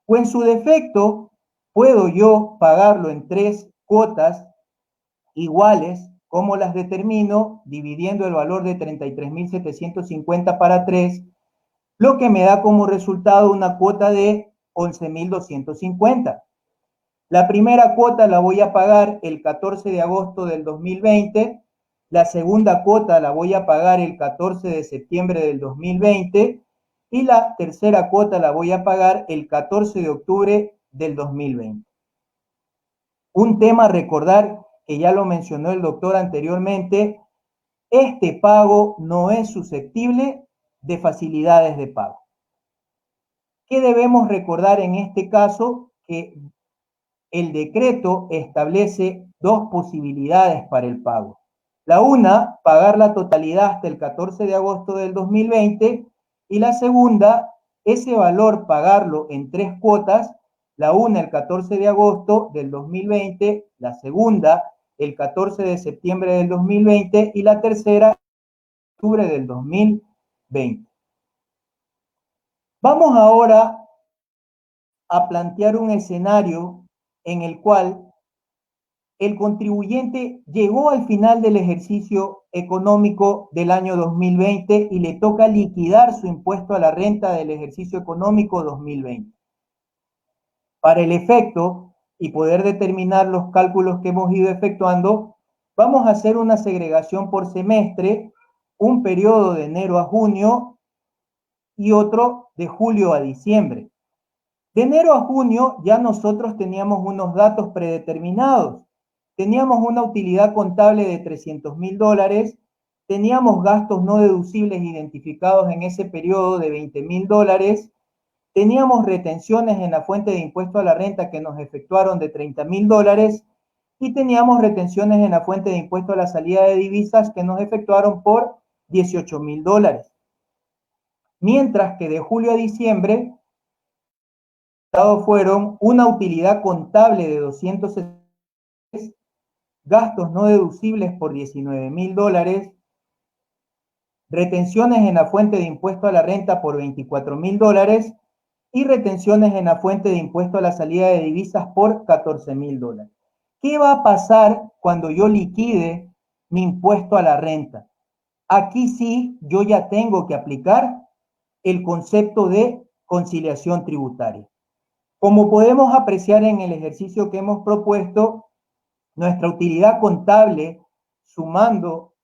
O en su defecto, puedo yo pagarlo en 3 cuotas iguales, como las determino, dividiendo el valor de $33,750 para 3, lo que me da como resultado una cuota de $11,250. La primera cuota la voy a pagar el 14 de agosto del 2020, la segunda cuota la voy a pagar el 14 de septiembre del 2020 y la tercera cuota la voy a pagar el 14 de octubre del 2020. Un tema a recordar, que ya lo mencionó el doctor anteriormente, este pago no es susceptible de facilidades de pago. ¿Qué debemos recordar en este caso? Que el decreto establece dos posibilidades para el pago. La una, pagar la totalidad hasta el 14 de agosto del 2020, y la segunda, ese valor pagarlo en 3 cuotas, la una el 14 de agosto del 2020, la segunda el 14 de septiembre del 2020 y la tercera octubre del 2020. Vamos ahora a plantear un escenario en el cual el contribuyente llegó al final del ejercicio económico del año 2020 y le toca liquidar su impuesto a la renta del ejercicio económico 2020. Para el efecto y poder determinar los cálculos que hemos ido efectuando, vamos a hacer una segregación por semestre, un periodo de enero a junio y otro de julio a diciembre. De enero a junio ya nosotros teníamos unos datos predeterminados. Teníamos una utilidad contable de $300,000, teníamos gastos no deducibles identificados en ese periodo de $20,000, teníamos retenciones en la fuente de impuesto a la renta que nos efectuaron de $30,000 y teníamos retenciones en la fuente de impuesto a la salida de divisas que nos efectuaron por $18,000. Mientras que de julio a diciembre fueron una utilidad contable de $260,000, gastos no deducibles por $19,000, retenciones en la fuente de impuesto a la renta por $24,000 y retenciones en la fuente de impuesto a la salida de divisas por $14,000. ¿Qué va a pasar cuando yo liquide mi impuesto a la renta? Aquí sí yo ya tengo que aplicar el concepto de conciliación tributaria. Como podemos apreciar en el ejercicio que hemos propuesto, nuestra utilidad contable, sumando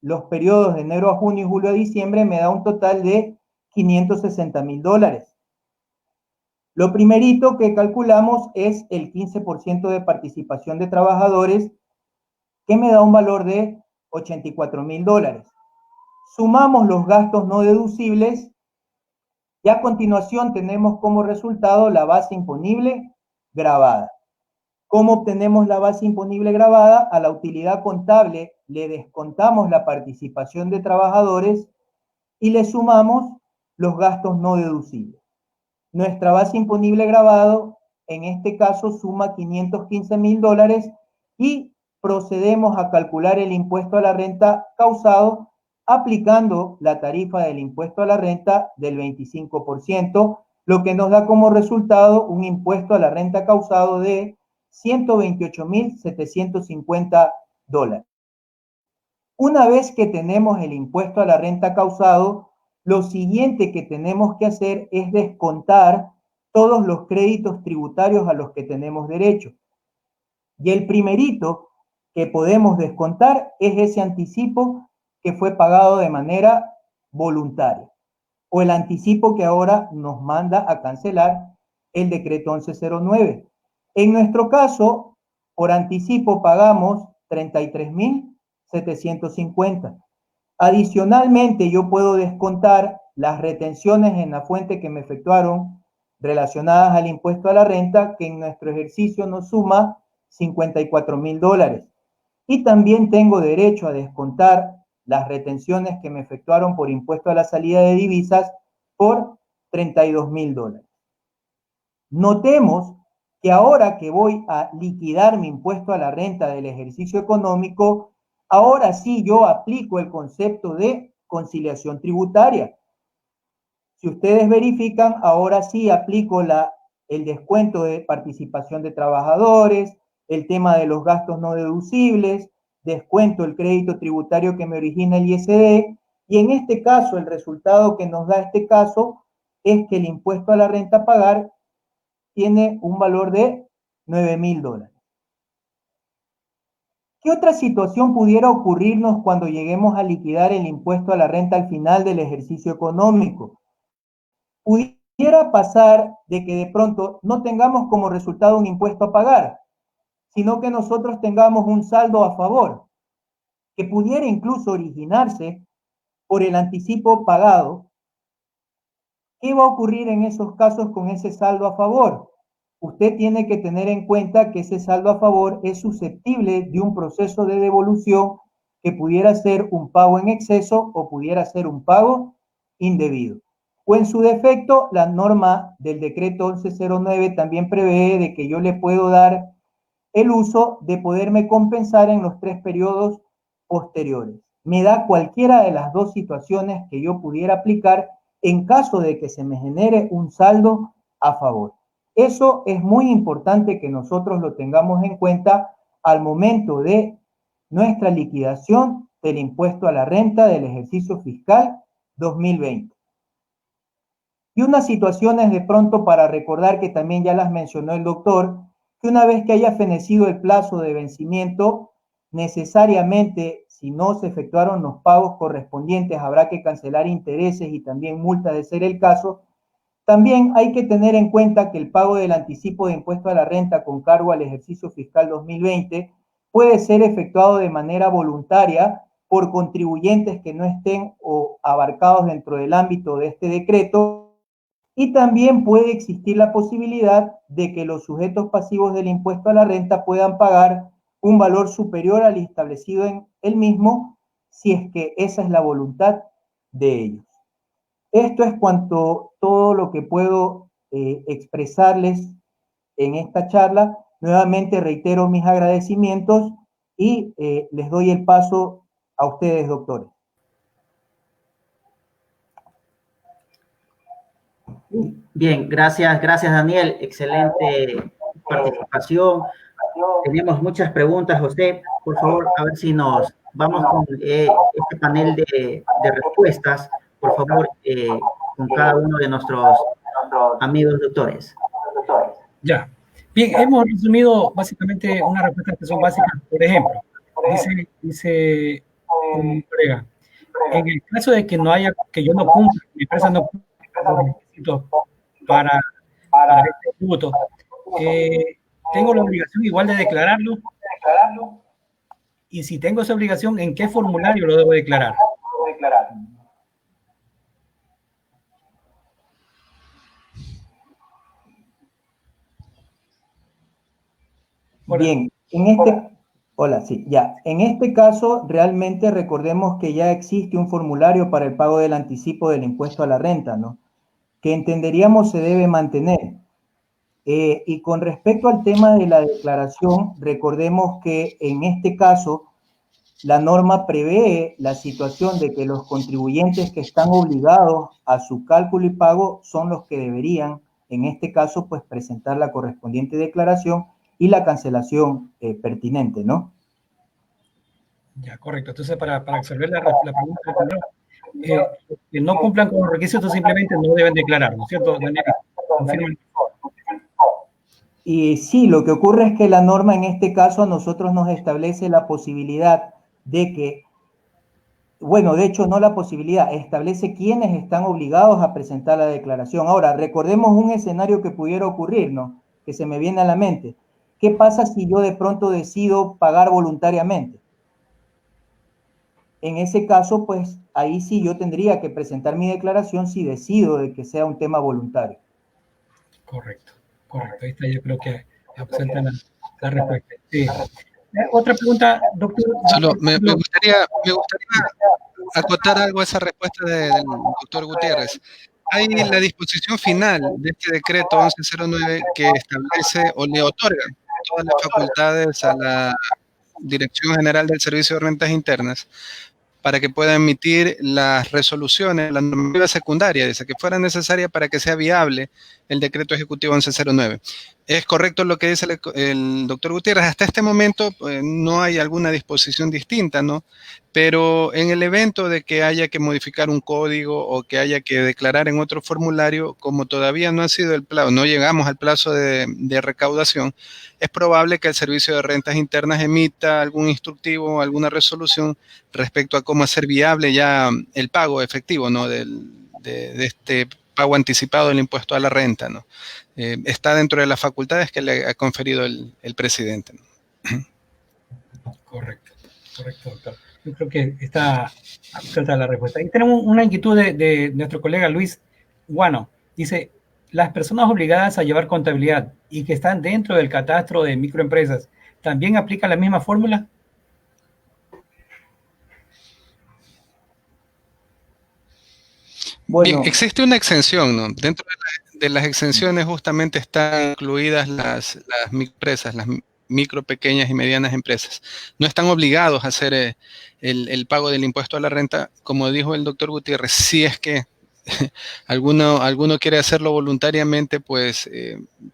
los periodos de enero a junio y julio a diciembre, me da un total de $560,000. Lo primerito que calculamos es el 15% de participación de trabajadores, que me da un valor de $84,000. Sumamos los gastos no deducibles y a continuación tenemos como resultado la base imponible gravada. ¿Cómo obtenemos la base imponible gravada? A la utilidad contable le descontamos la participación de trabajadores y le sumamos los gastos no deducibles. Nuestra base imponible gravado en este caso suma $515,000 y procedemos a calcular el impuesto a la renta causado aplicando la tarifa del impuesto a la renta del 25%, lo que nos da como resultado un impuesto a la renta causado de $128,750. Una vez que tenemos el impuesto a la renta causado, lo siguiente que tenemos que hacer es descontar todos los créditos tributarios a los que tenemos derecho. Y el primerito que podemos descontar es ese anticipo que fue pagado de manera voluntaria, o el anticipo que ahora nos manda a cancelar el decreto 1109. En nuestro caso, por anticipo pagamos $33,750. Adicionalmente, yo puedo descontar las retenciones en la fuente que me efectuaron relacionadas al impuesto a la renta, que en nuestro ejercicio nos suma $54,000. Y también tengo derecho a descontar las retenciones que me efectuaron por impuesto a la salida de divisas por $32,000. Notemos que ahora que voy a liquidar mi impuesto a la renta del ejercicio económico, ahora sí yo aplico el concepto de conciliación tributaria. Si ustedes verifican, ahora sí aplico el descuento de participación de trabajadores, el tema de los gastos no deducibles, descuento el crédito tributario que me origina el ISD, y en este caso el resultado que nos da este caso es que el impuesto a la renta a pagar tiene un valor de $9,000. ¿Qué otra situación pudiera ocurrirnos cuando lleguemos a liquidar el impuesto a la renta al final del ejercicio económico? Pudiera pasar de que de pronto no tengamos como resultado un impuesto a pagar, sino que nosotros tengamos un saldo a favor, que pudiera incluso originarse por el anticipo pagado. ¿Qué va a ocurrir en esos casos con ese saldo a favor? Usted tiene que tener en cuenta que ese saldo a favor es susceptible de un proceso de devolución que pudiera ser un pago en exceso o pudiera ser un pago indebido. O en su defecto, la norma del decreto 1109 también prevé de que yo le puedo dar el uso de poderme compensar en los 3 periodos posteriores. Me da cualquiera de las dos situaciones que yo pudiera aplicar en caso de que se me genere un saldo a favor. Eso es muy importante que nosotros lo tengamos en cuenta al momento de nuestra liquidación del impuesto a la renta del ejercicio fiscal 2020. Y unas situaciones de pronto para recordar que también ya las mencionó el doctor, que una vez que haya fenecido el plazo de vencimiento, necesariamente, si no se efectuaron los pagos correspondientes, habrá que cancelar intereses y también multas de ser el caso. También hay que tener en cuenta que el pago del anticipo de impuesto a la renta con cargo al ejercicio fiscal 2020 puede ser efectuado de manera voluntaria por contribuyentes que no estén o abarcados dentro del ámbito de este decreto, y también puede existir la posibilidad de que los sujetos pasivos del impuesto a la renta puedan pagar un valor superior al establecido en el mismo, si es que esa es la voluntad de ellos. Esto es todo lo que puedo expresarles en esta charla. Nuevamente reitero mis agradecimientos y les doy el paso a ustedes, doctores. Bien, gracias Daniel, excelente participación. Tenemos muchas preguntas, José. Por favor, a ver si nos vamos con este panel de respuestas, por favor, con cada uno de nuestros amigos doctores. Ya. Bien, hemos resumido básicamente unas respuestas que son básicas. Por ejemplo, dice un colega, en el caso de que no haya, que yo no cumpla, mi empresa no cumpla los requisitos para para este tributo. ¿Tengo la obligación igual de declararlo? Y si tengo esa obligación, ¿en qué formulario lo debo declarar? Bien, en este caso realmente recordemos que ya existe un formulario para el pago del anticipo del impuesto a la renta, ¿no? Que entenderíamos se debe mantener. Y con respecto al tema de la declaración, recordemos que en este caso la norma prevé la situación de que los contribuyentes que están obligados a su cálculo y pago son los que deberían, en este caso, pues presentar la correspondiente declaración y la cancelación pertinente, ¿no? Ya, correcto. Entonces, para resolver la pregunta, que no cumplan con los requisitos simplemente no deben declarar, ¿no es cierto, Daniela? Confirma. Y sí, lo que ocurre es que la norma en este caso a nosotros nos establece la posibilidad de que, bueno, de hecho no la posibilidad, establece quiénes están obligados a presentar la declaración. Ahora, recordemos un escenario que pudiera ocurrir, ¿no? Que se me viene a la mente. ¿Qué pasa si yo de pronto decido pagar voluntariamente? En ese caso, pues ahí sí yo tendría que presentar mi declaración si decido de que sea un tema voluntario. Correcto, correcto. Ahí está, yo creo que absenta la respuesta. Sí. Otra pregunta, doctor. Solo me gustaría acotar algo a esa respuesta del doctor Gutiérrez. Hay la disposición final de este decreto 1109 que establece o le otorga todas las facultades a la Dirección General del Servicio de Rentas Internas para que pueda emitir las resoluciones, la normativa secundaria, dice que fuera necesaria para que sea viable el decreto ejecutivo 1109. Es correcto lo que dice el doctor Gutiérrez, hasta este momento no hay alguna disposición distinta, ¿no? Pero en el evento de que haya que modificar un código o que haya que declarar en otro formulario, como todavía no ha sido el plazo, no llegamos al plazo de recaudación, es probable que el Servicio de Rentas Internas emita algún instructivo o alguna resolución respecto a cómo hacer viable ya el pago efectivo, ¿no? de este pago anticipado del impuesto a la renta, ¿no? Está dentro de las facultades que le ha conferido el presidente, ¿no? Correcto, doctor. Yo creo que está absuelta la respuesta. Y tenemos una inquietud de nuestro colega Luis Guano. Dice, las personas obligadas a llevar contabilidad y que están dentro del catastro de microempresas, ¿también aplican la misma fórmula? Bueno, bien, existe una exención, ¿no? Dentro de las exenciones justamente están incluidas las microempresas, las micro, pequeñas y medianas empresas. No están obligados a hacer el pago del impuesto a la renta, como dijo el doctor Gutiérrez, si es que alguno quiere hacerlo voluntariamente, pues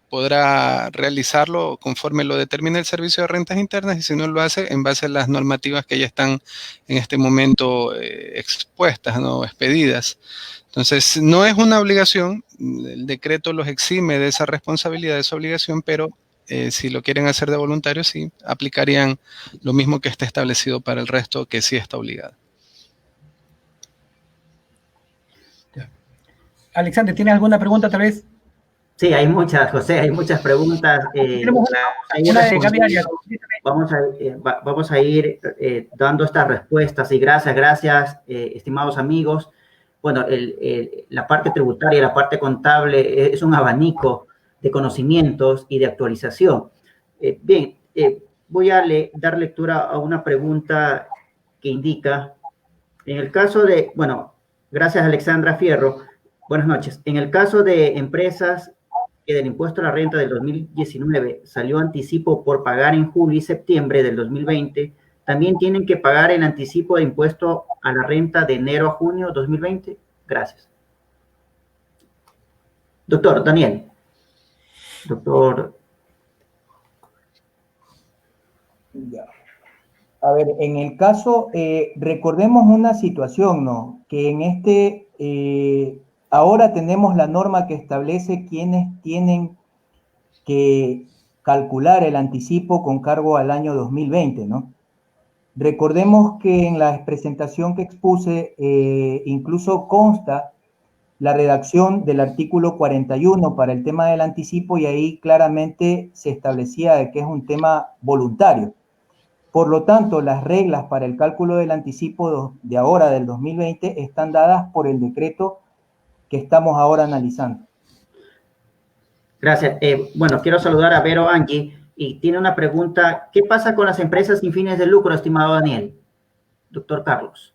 podrá realizarlo conforme lo determine el Servicio de Rentas Internas, y si no lo hace, en base a las normativas que ya están en este momento expuestas, ¿no? Expedidas. Entonces, no es una obligación, el decreto los exime de esa responsabilidad, de esa obligación, pero si lo quieren hacer de voluntario, sí, aplicarían lo mismo que está establecido para el resto, que sí está obligado. Alexander, ¿tienes alguna pregunta tal vez? Sí, hay muchas, José, hay muchas preguntas. Vamos a ir dando estas respuestas y gracias, estimados amigos. Bueno, la parte tributaria, la parte contable es un abanico de conocimientos y de actualización. Bien, voy a dar lectura a una pregunta que indica, en el caso de, bueno, gracias Alexandra Fierro, buenas noches. En el caso de empresas que del impuesto a la renta del 2019 salió anticipo por pagar en julio y septiembre del 2020, ¿también tienen que pagar el anticipo de impuesto a la renta de enero a junio 2020? Gracias. Doctor Daniel. Doctor. Ya. A ver, en el caso, recordemos una situación, ¿no? Que en ahora tenemos la norma que establece quiénes tienen que calcular el anticipo con cargo al año 2020, ¿no? Recordemos que en la presentación que expuse incluso consta la redacción del artículo 41 para el tema del anticipo, y ahí claramente se establecía de que es un tema voluntario. Por lo tanto, las reglas para el cálculo del anticipo de ahora, del 2020, están dadas por el decreto que estamos ahora analizando. Gracias. Bueno, quiero saludar a Vero Angie y tiene una pregunta. ¿Qué pasa con las empresas sin fines de lucro, estimado Daniel? Doctor Carlos.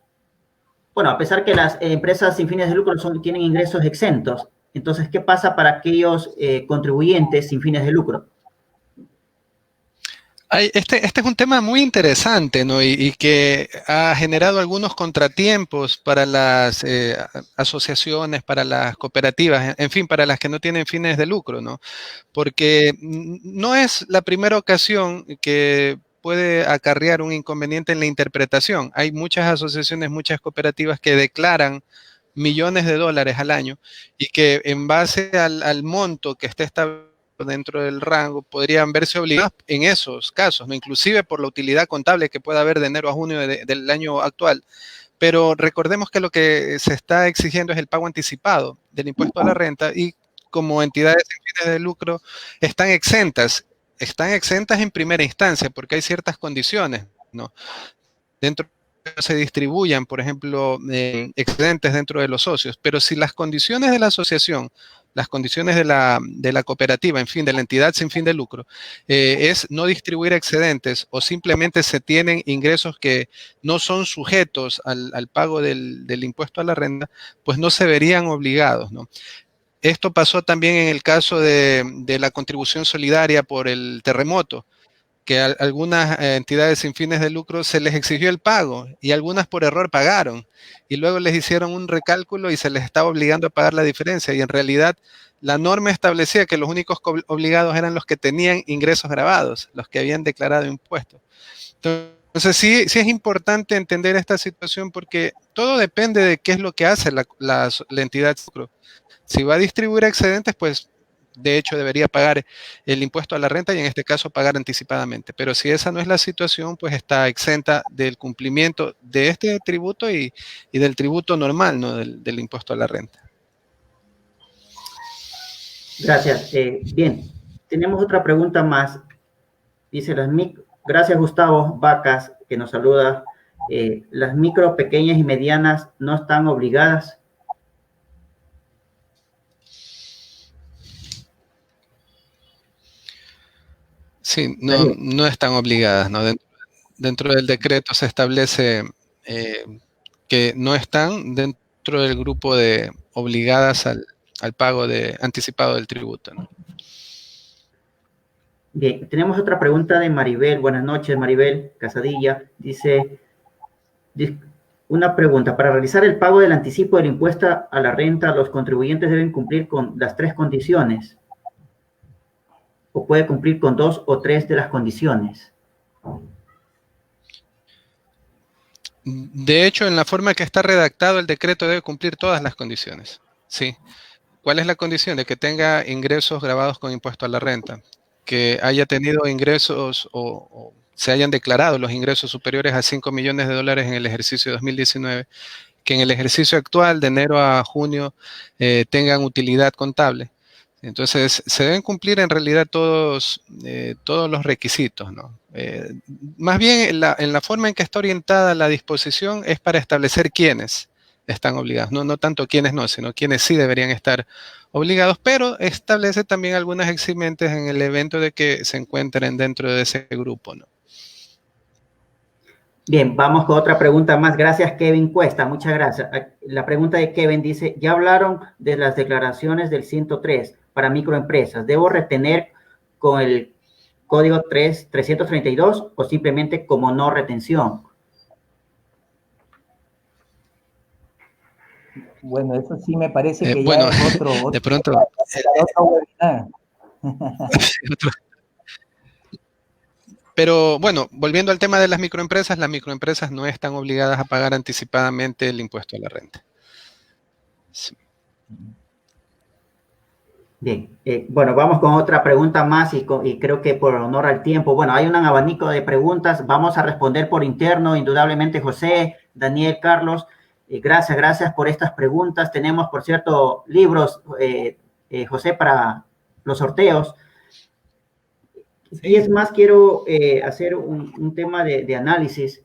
Bueno, a pesar que las empresas sin fines de lucro tienen ingresos exentos, entonces, ¿qué pasa para aquellos contribuyentes sin fines de lucro? Este es un tema muy interesante, ¿no? Y que ha generado algunos contratiempos para las asociaciones, para las cooperativas, en fin, para las que no tienen fines de lucro, ¿no? Porque no es la primera ocasión que puede acarrear un inconveniente en la interpretación. Hay muchas asociaciones, muchas cooperativas que declaran millones de dólares al año y que en base al monto que esté establecido dentro del rango, podrían verse obligados en esos casos, ¿no? Inclusive por la utilidad contable que pueda haber de enero a junio del año actual. Pero recordemos que lo que se está exigiendo es el pago anticipado del impuesto a la renta y como entidades sin fines de lucro están exentas en primera instancia porque hay ciertas condiciones, ¿no? Dentro se distribuyan, por ejemplo, excedentes dentro de los socios, pero si las condiciones de la asociación, las condiciones de la cooperativa, en fin, de la entidad sin fin de lucro, es no distribuir excedentes o simplemente se tienen ingresos que no son sujetos al pago del impuesto a la renta, pues no se verían obligados, ¿no? Esto pasó también en el caso de la contribución solidaria por el terremoto, que a algunas entidades sin fines de lucro se les exigió el pago y algunas por error pagaron y luego les hicieron un recálculo y se les estaba obligando a pagar la diferencia y en realidad la norma establecía que los únicos obligados eran los que tenían ingresos grabados, los que habían declarado impuestos. Entonces sí es importante entender esta situación porque todo depende de qué es lo que hace la entidad. Si va a distribuir excedentes, pues de hecho debería pagar el impuesto a la renta y en este caso pagar anticipadamente. Pero si esa no es la situación, pues está exenta del cumplimiento de este tributo y del tributo normal, ¿no? del impuesto a la renta. Gracias. Bien, tenemos otra pregunta más. Dice gracias Gustavo Vacas, que nos saluda. ¿Las micro, pequeñas y medianas no están obligadas? Sí, no están obligadas, ¿no? Dentro del decreto se establece que no están dentro del grupo de obligadas al pago anticipado del tributo, ¿no? Bien, tenemos otra pregunta de Maribel. Buenas noches, Maribel Casadilla. Dice, una pregunta. Para realizar el pago del anticipo del impuesto a la renta, los contribuyentes deben cumplir con las 3 condiciones. ¿O puede cumplir con 2 o 3 de las condiciones? De hecho, en la forma que está redactado el decreto debe cumplir todas las condiciones. Sí. ¿Cuál es la condición? De que tenga ingresos grabados con impuesto a la renta, que haya tenido ingresos o se hayan declarado los ingresos superiores a 5 millones de dólares en el ejercicio 2019, que en el ejercicio actual, de enero a junio, tengan utilidad contable. Entonces, se deben cumplir en realidad todos los requisitos, ¿no? Más bien, en la forma en que está orientada la disposición es para establecer quiénes están obligados. No tanto quiénes no, sino quiénes sí deberían estar obligados, pero establece también algunas eximentes en el evento de que se encuentren dentro de ese grupo, ¿no? Bien, vamos con otra pregunta más. Gracias, Kevin Cuesta. Muchas gracias. La pregunta de Kevin dice, ya hablaron de las declaraciones del 103 para microempresas. ¿Debo retener con el código 332 o simplemente como no retención? Bueno, eso sí me parece que bueno, ya es otro de pronto... otro webinar. Pero bueno, volviendo al tema de las microempresas no están obligadas a pagar anticipadamente el impuesto a la renta. Sí. Bien, bueno, vamos con otra pregunta más y creo que por honor al tiempo, bueno, hay un abanico de preguntas, vamos a responder por interno, indudablemente José, Daniel, Carlos. Gracias por estas preguntas. Tenemos, por cierto, libros, José, para los sorteos. Sí. Y es más, quiero hacer un tema de análisis.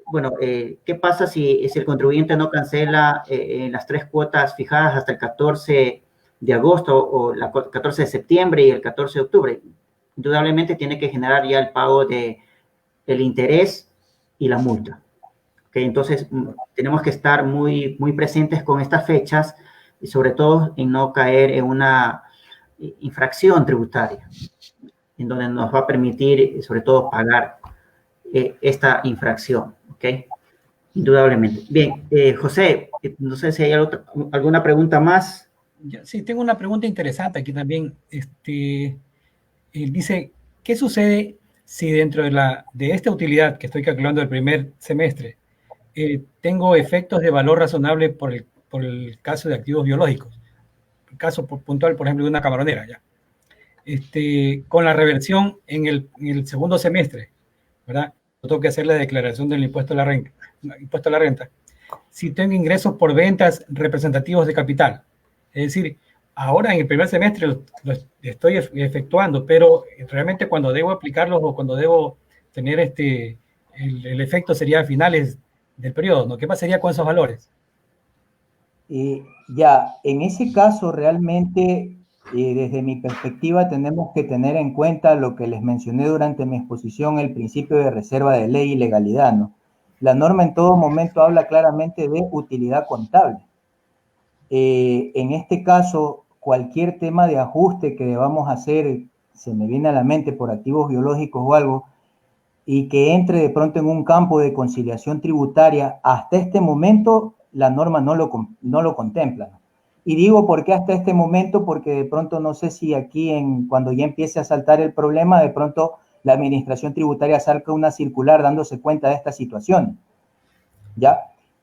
Bueno, ¿qué pasa si el contribuyente no cancela las 3 cuotas fijadas hasta el 14 de agosto o el 14 de septiembre y el 14 de octubre? Indudablemente tiene que generar ya el pago del interés y la multa. ¿Okay? Entonces, tenemos que estar muy presentes con estas fechas y sobre todo en no caer en una infracción tributaria, en donde nos va a permitir, sobre todo, pagar esta infracción, ¿ok? Indudablemente. Bien, José, no sé si hay alguna pregunta más. Sí, tengo una pregunta interesante aquí también. Dice, ¿qué sucede si dentro de esta utilidad que estoy calculando del primer semestre, tengo efectos de valor razonable por el caso de activos biológicos? El caso puntual, por ejemplo, de una camaronera, ya. Con la reversión en el segundo semestre, ¿verdad? Tengo que hacer la declaración del impuesto a la renta. Si tengo ingresos por ventas representativos de capital, es decir, ahora en el primer semestre lo estoy efectuando, pero realmente cuando debo aplicarlos o cuando debo tener el efecto sería a finales del periodo, ¿no? ¿Qué pasaría con esos valores? Ya, en ese caso realmente, desde mi perspectiva, tenemos que tener en cuenta lo que les mencioné durante mi exposición, el principio de reserva de ley y legalidad, ¿no? La norma en todo momento habla claramente de utilidad contable. En este caso, cualquier tema de ajuste que debamos hacer, se me viene a la mente por activos biológicos o algo, y que entre de pronto en un campo de conciliación tributaria, hasta este momento la norma no lo contempla. Y digo por qué hasta este momento, porque de pronto no sé si aquí cuando ya empiece a saltar el problema, de pronto la administración tributaria saca una circular dándose cuenta de esta situación. ¿Ya?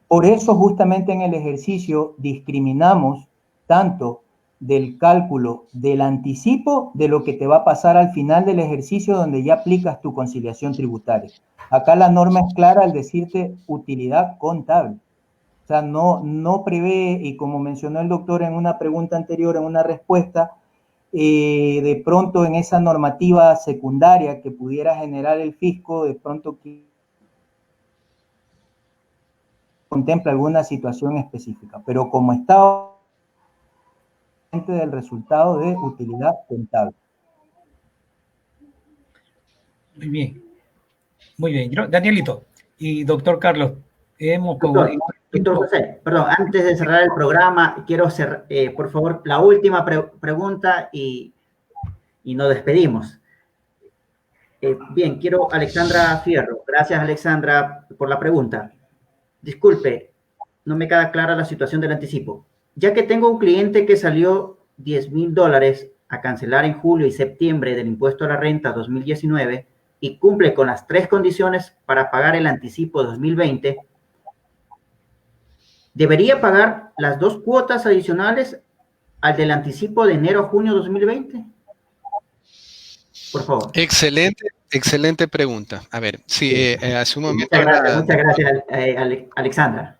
Por eso justamente en el ejercicio discriminamos tanto del cálculo del anticipo de lo que te va a pasar al final del ejercicio donde ya aplicas tu conciliación tributaria. Acá la norma es clara al decirte utilidad contable. O sea, no prevé, y como mencionó el doctor en una pregunta anterior, en una respuesta, de pronto en esa normativa secundaria que pudiera generar el fisco, de pronto que contempla alguna situación específica, pero como está del resultado de utilidad contable. Muy bien. Danielito y doctor Carlos, doctor José, perdón, antes de cerrar el programa, quiero hacer, por favor, la última pregunta y nos despedimos. Bien, quiero Alexandra Fierro. Gracias, Alexandra, por la pregunta. Disculpe, no me queda clara la situación del anticipo. Ya que tengo un cliente que salió $10,000 a cancelar en julio y septiembre del impuesto a la renta 2019 y cumple con las 3 condiciones para pagar el anticipo 2020, ¿debería pagar las 2 cuotas adicionales al del anticipo de enero a junio 2020? Por favor. Excelente pregunta. A ver, sí, hace un momento... Muchas gracias, Alexandra.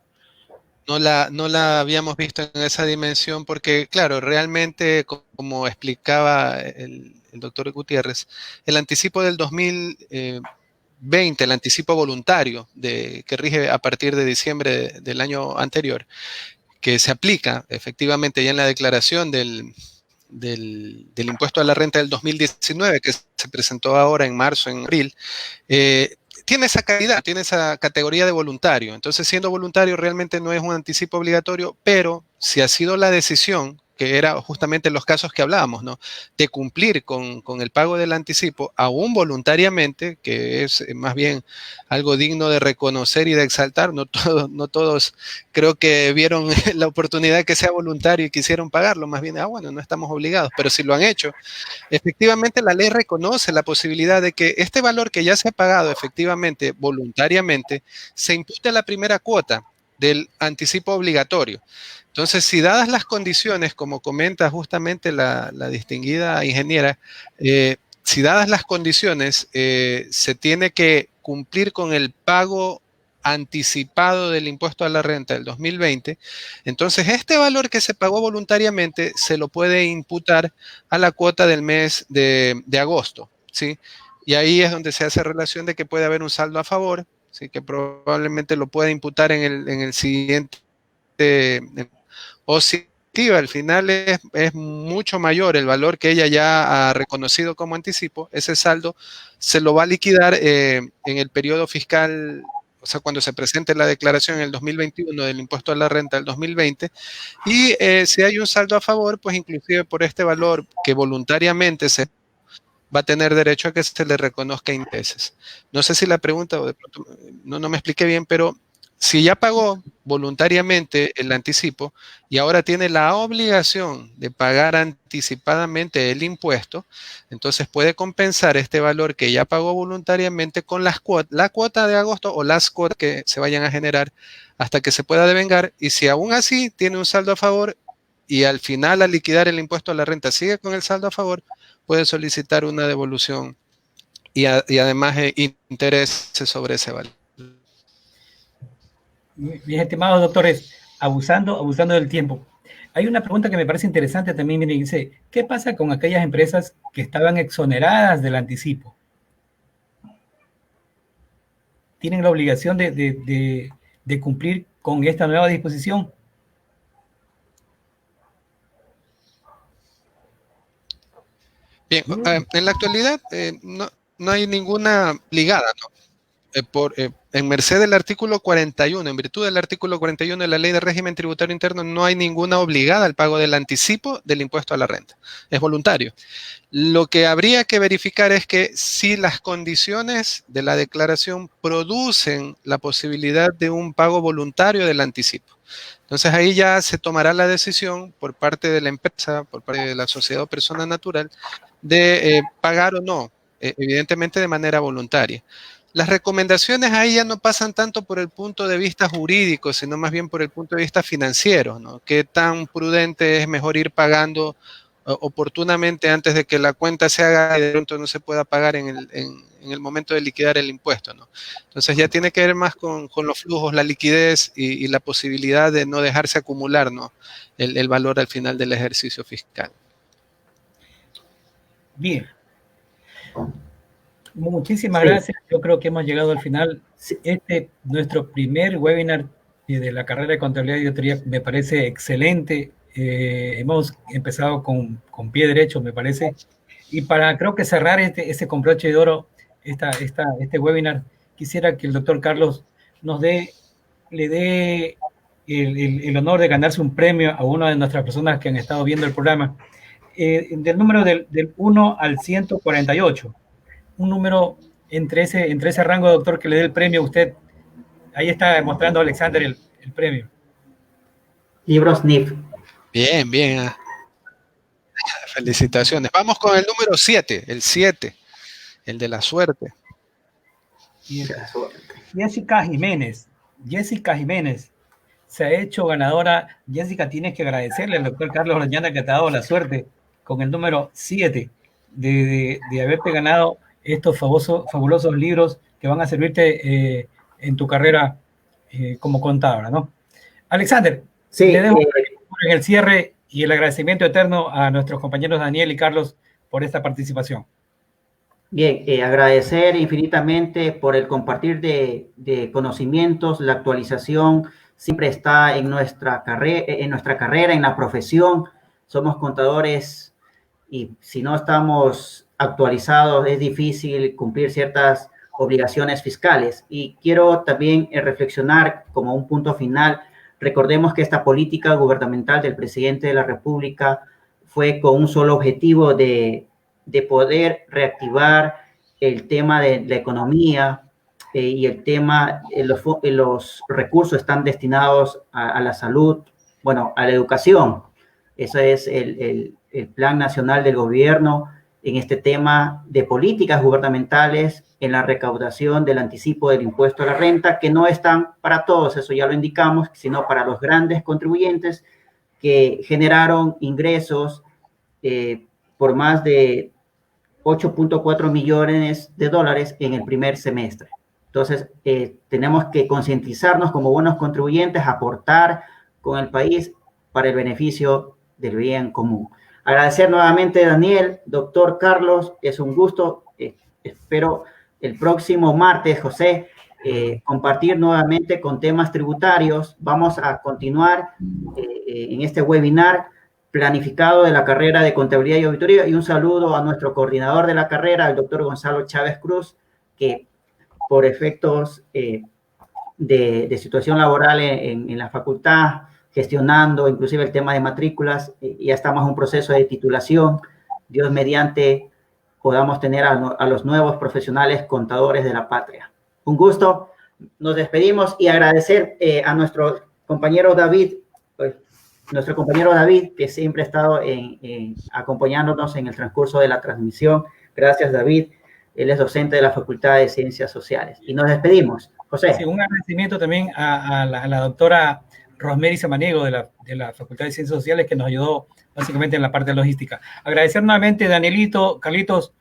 No la habíamos visto en esa dimensión porque, claro, realmente, como explicaba el doctor Gutiérrez, el anticipo del 2020, el anticipo voluntario que rige a partir de diciembre del año anterior, que se aplica efectivamente ya en la declaración del impuesto a la renta del 2019, que se presentó ahora en marzo, en abril, tiene esa calidad, tiene esa categoría de voluntario. Entonces, siendo voluntario, realmente no es un anticipo obligatorio, pero si ha sido la decisión, que era justamente los casos que hablábamos, ¿no? De cumplir con el pago del anticipo, aún voluntariamente, que es más bien algo digno de reconocer y de exaltar. No todos creo que vieron la oportunidad de que sea voluntario y quisieron pagarlo, más bien, bueno, no estamos obligados, pero si lo han hecho, efectivamente la ley reconoce la posibilidad de que este valor que ya se ha pagado efectivamente, voluntariamente, se impute a la primera cuota del anticipo obligatorio. Entonces, si dadas las condiciones, como comenta justamente la distinguida ingeniera, si dadas las condiciones, se tiene que cumplir con el pago anticipado del impuesto a la renta del 2020, entonces este valor que se pagó voluntariamente se lo puede imputar a la cuota del mes de agosto, ¿sí? Y ahí es donde se hace relación de que puede haber un saldo a favor, ¿sí? Que probablemente lo pueda imputar en el siguiente, o si al final es mucho mayor el valor que ella ya ha reconocido como anticipo, ese saldo se lo va a liquidar en el periodo fiscal, o sea, cuando se presente la declaración en el 2021 del impuesto a la renta del 2020, y si hay un saldo a favor, pues inclusive por este valor que voluntariamente se va a tener derecho a que se le reconozca intereses. No sé si la pregunta, o de pronto no me expliqué bien, pero si ya pagó voluntariamente el anticipo y ahora tiene la obligación de pagar anticipadamente el impuesto, entonces puede compensar este valor que ya pagó voluntariamente con la cuota de agosto o las cuotas que se vayan a generar hasta que se pueda devengar. Y si aún así tiene un saldo a favor y al final al liquidar el impuesto a la renta sigue con el saldo a favor, puede solicitar una devolución y además intereses sobre ese valor. Mis estimados doctores, abusando del tiempo. Hay una pregunta que me parece interesante también, miren, dice, ¿qué pasa con aquellas empresas que estaban exoneradas del anticipo? ¿Tienen la obligación de cumplir con esta nueva disposición? Bien, en la actualidad no hay ninguna ligada, ¿no? En merced del artículo 41, en virtud del artículo 41 de la Ley de Régimen Tributario Interno, no hay ninguna obligada al pago del anticipo del impuesto a la renta. Es voluntario. Lo que habría que verificar es que si las condiciones de la declaración producen la posibilidad de un pago voluntario del anticipo. Entonces ahí ya se tomará la decisión por parte de la empresa, por parte de la sociedad o persona natural, de pagar o no, evidentemente de manera voluntaria. Las recomendaciones ahí ya no pasan tanto por el punto de vista jurídico, sino más bien por el punto de vista financiero, ¿no? ¿Qué tan prudente es mejor ir pagando oportunamente antes de que la cuenta se haga y de pronto no se pueda pagar en el momento de liquidar el impuesto, ¿no? Entonces ya tiene que ver más con los flujos, la liquidez y la posibilidad de no dejarse acumular, ¿no? el valor al final del ejercicio fiscal. Bien. Muchísimas gracias. Yo creo que hemos llegado al final. Nuestro primer webinar de la carrera de Contabilidad y Auditoría me parece excelente. Hemos empezado con pie derecho, me parece. Y para, creo que cerrar este con broche de oro, este webinar, quisiera que el doctor Carlos le dé el honor de ganarse un premio a una de nuestras personas que han estado viendo el programa, del número del 1 al 148. Un número entre ese rango, doctor, que le dé el premio a usted. Ahí está mostrando Alexander el premio. Libros NIF. Bien, bien. Felicitaciones. Vamos con el número 7, el 7, el de la suerte. Jessica Jiménez se ha hecho ganadora. Jessica, tienes que agradecerle al doctor Carlos Orellana que te ha dado la suerte con el número 7 de haberte ganado estos fabulosos libros que van a servirte en tu carrera como contadora, ¿no? Alexander, sí, le dejo en el cierre y el agradecimiento eterno a nuestros compañeros Daniel y Carlos por esta participación. Bien, agradecer infinitamente por el compartir de conocimientos. La actualización siempre está en nuestra carrera, en la profesión. Somos contadores y si no estamos actualizados es difícil cumplir ciertas obligaciones fiscales. Y quiero también reflexionar como un punto final. Recordemos que esta política gubernamental del presidente de la República fue con un solo objetivo de poder reactivar el tema de la economía y el tema, los recursos están destinados a la salud, bueno, a la educación. Ese es el plan nacional del gobierno en este tema de políticas gubernamentales en la recaudación del anticipo del impuesto a la renta, que no están para todos, eso ya lo indicamos, sino para los grandes contribuyentes que generaron ingresos por más de 8.4 millones de dólares en el primer semestre. Entonces, tenemos que concientizarnos como buenos contribuyentes, aportar con el país para el beneficio del bien común. Agradecer nuevamente, Daniel, doctor Carlos, es un gusto. Espero el próximo martes, José, compartir nuevamente con temas tributarios. Vamos a continuar en este webinar planificado de la carrera de Contabilidad y Auditoría, y un saludo a nuestro coordinador de la carrera, el doctor Gonzalo Chávez Cruz, que por efectos de situación laboral en la facultad, gestionando inclusive el tema de matrículas, ya estamos en un proceso de titulación. Dios mediante podamos tener a los nuevos profesionales contadores de la patria. Un gusto, nos despedimos y agradecer a nuestro compañero David, que siempre ha estado acompañándonos en el transcurso de la transmisión. Gracias, David. Él es docente de la Facultad de Ciencias Sociales. Y nos despedimos. José. Sí, un agradecimiento también a la doctora Rosemary Samaniego de la Facultad de Ciencias Sociales, que nos ayudó básicamente en la parte de logística. Agradecer nuevamente, Danielito, Carlitos,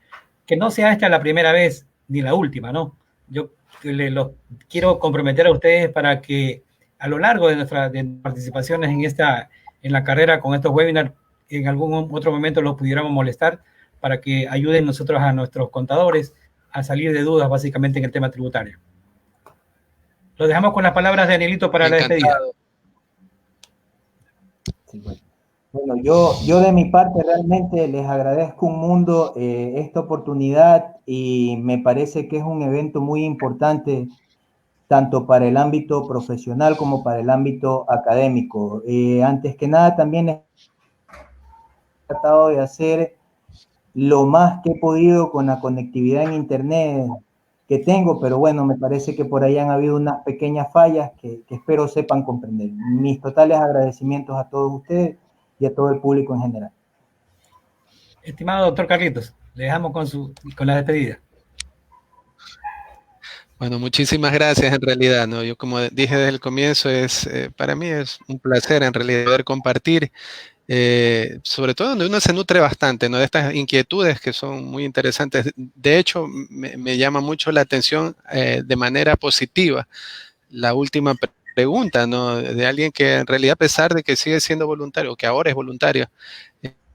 que no sea esta la primera vez ni la última, ¿no? Yo los quiero comprometer a ustedes para que a lo largo de nuestras participaciones en la carrera con estos webinars, en algún otro momento los pudiéramos molestar para que ayuden nosotros a nuestros contadores a salir de dudas básicamente en el tema tributario. Lo dejamos con las palabras de Danielito para la despedida. Sí, bueno, yo de mi parte realmente les agradezco un mundo esta oportunidad, y me parece que es un evento muy importante tanto para el ámbito profesional como para el ámbito académico. Antes que nada, también he tratado de hacer lo más que he podido con la conectividad en internet que tengo, pero bueno, me parece que por ahí han habido unas pequeñas fallas que espero sepan comprender. Mis totales agradecimientos a todos ustedes y a todo el público en general. Estimado doctor Carlitos, le dejamos con la despedida. Bueno, muchísimas gracias en realidad, ¿no? Yo, como dije desde el comienzo, para mí es un placer en realidad poder compartir, sobre todo donde uno se nutre bastante, ¿no? De estas inquietudes que son muy interesantes. De hecho, me llama mucho la atención de manera positiva la última pregunta, ¿no? De alguien que en realidad, a pesar de que sigue siendo voluntario, o que ahora es voluntario,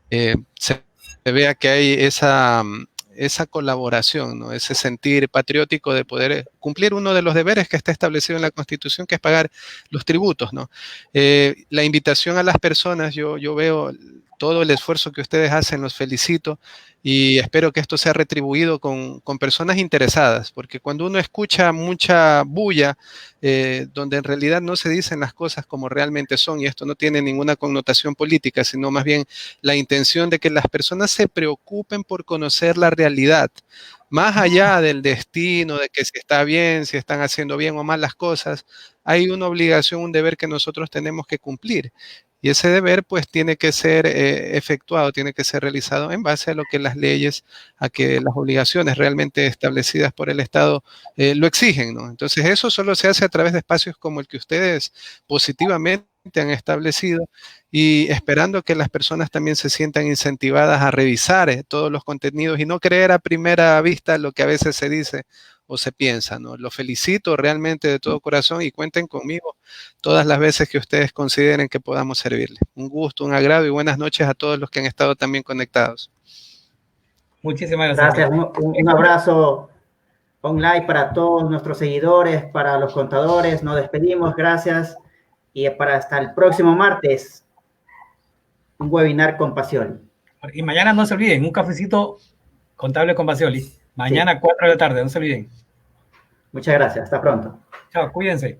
se vea que hay esa colaboración, ¿no? Ese sentir patriótico de poder cumplir uno de los deberes que está establecido en la Constitución, que es pagar los tributos, ¿no? La invitación a las personas, yo veo todo el esfuerzo que ustedes hacen, los felicito, y espero que esto sea retribuido con personas interesadas, porque cuando uno escucha mucha bulla, donde en realidad no se dicen las cosas como realmente son, y esto no tiene ninguna connotación política, sino más bien la intención de que las personas se preocupen por conocer la realidad, más allá del destino, de que si está bien, si están haciendo bien o mal las cosas, hay una obligación, un deber que nosotros tenemos que cumplir. Y ese deber pues tiene que ser efectuado, tiene que ser realizado en base a lo que las leyes, a que las obligaciones realmente establecidas por el Estado lo exigen, ¿no? Entonces eso solo se hace a través de espacios como el que ustedes positivamente han establecido, y esperando que las personas también se sientan incentivadas a revisar todos los contenidos y no creer a primera vista lo que a veces se dice o se piensa, ¿no? Los felicito realmente de todo corazón y cuenten conmigo todas las veces que ustedes consideren que podamos servirles. Un gusto, un agrado y buenas noches a todos los que han estado también conectados. Muchísimas gracias. Un abrazo online para todos nuestros seguidores, para los contadores. Nos despedimos, gracias. Y para hasta el próximo martes, un webinar con Pasioli. Y mañana no se olviden, un cafecito contable con Pasioli. Mañana, sí. 4 de la tarde, no se olviden. Muchas gracias, hasta pronto. Chao, cuídense.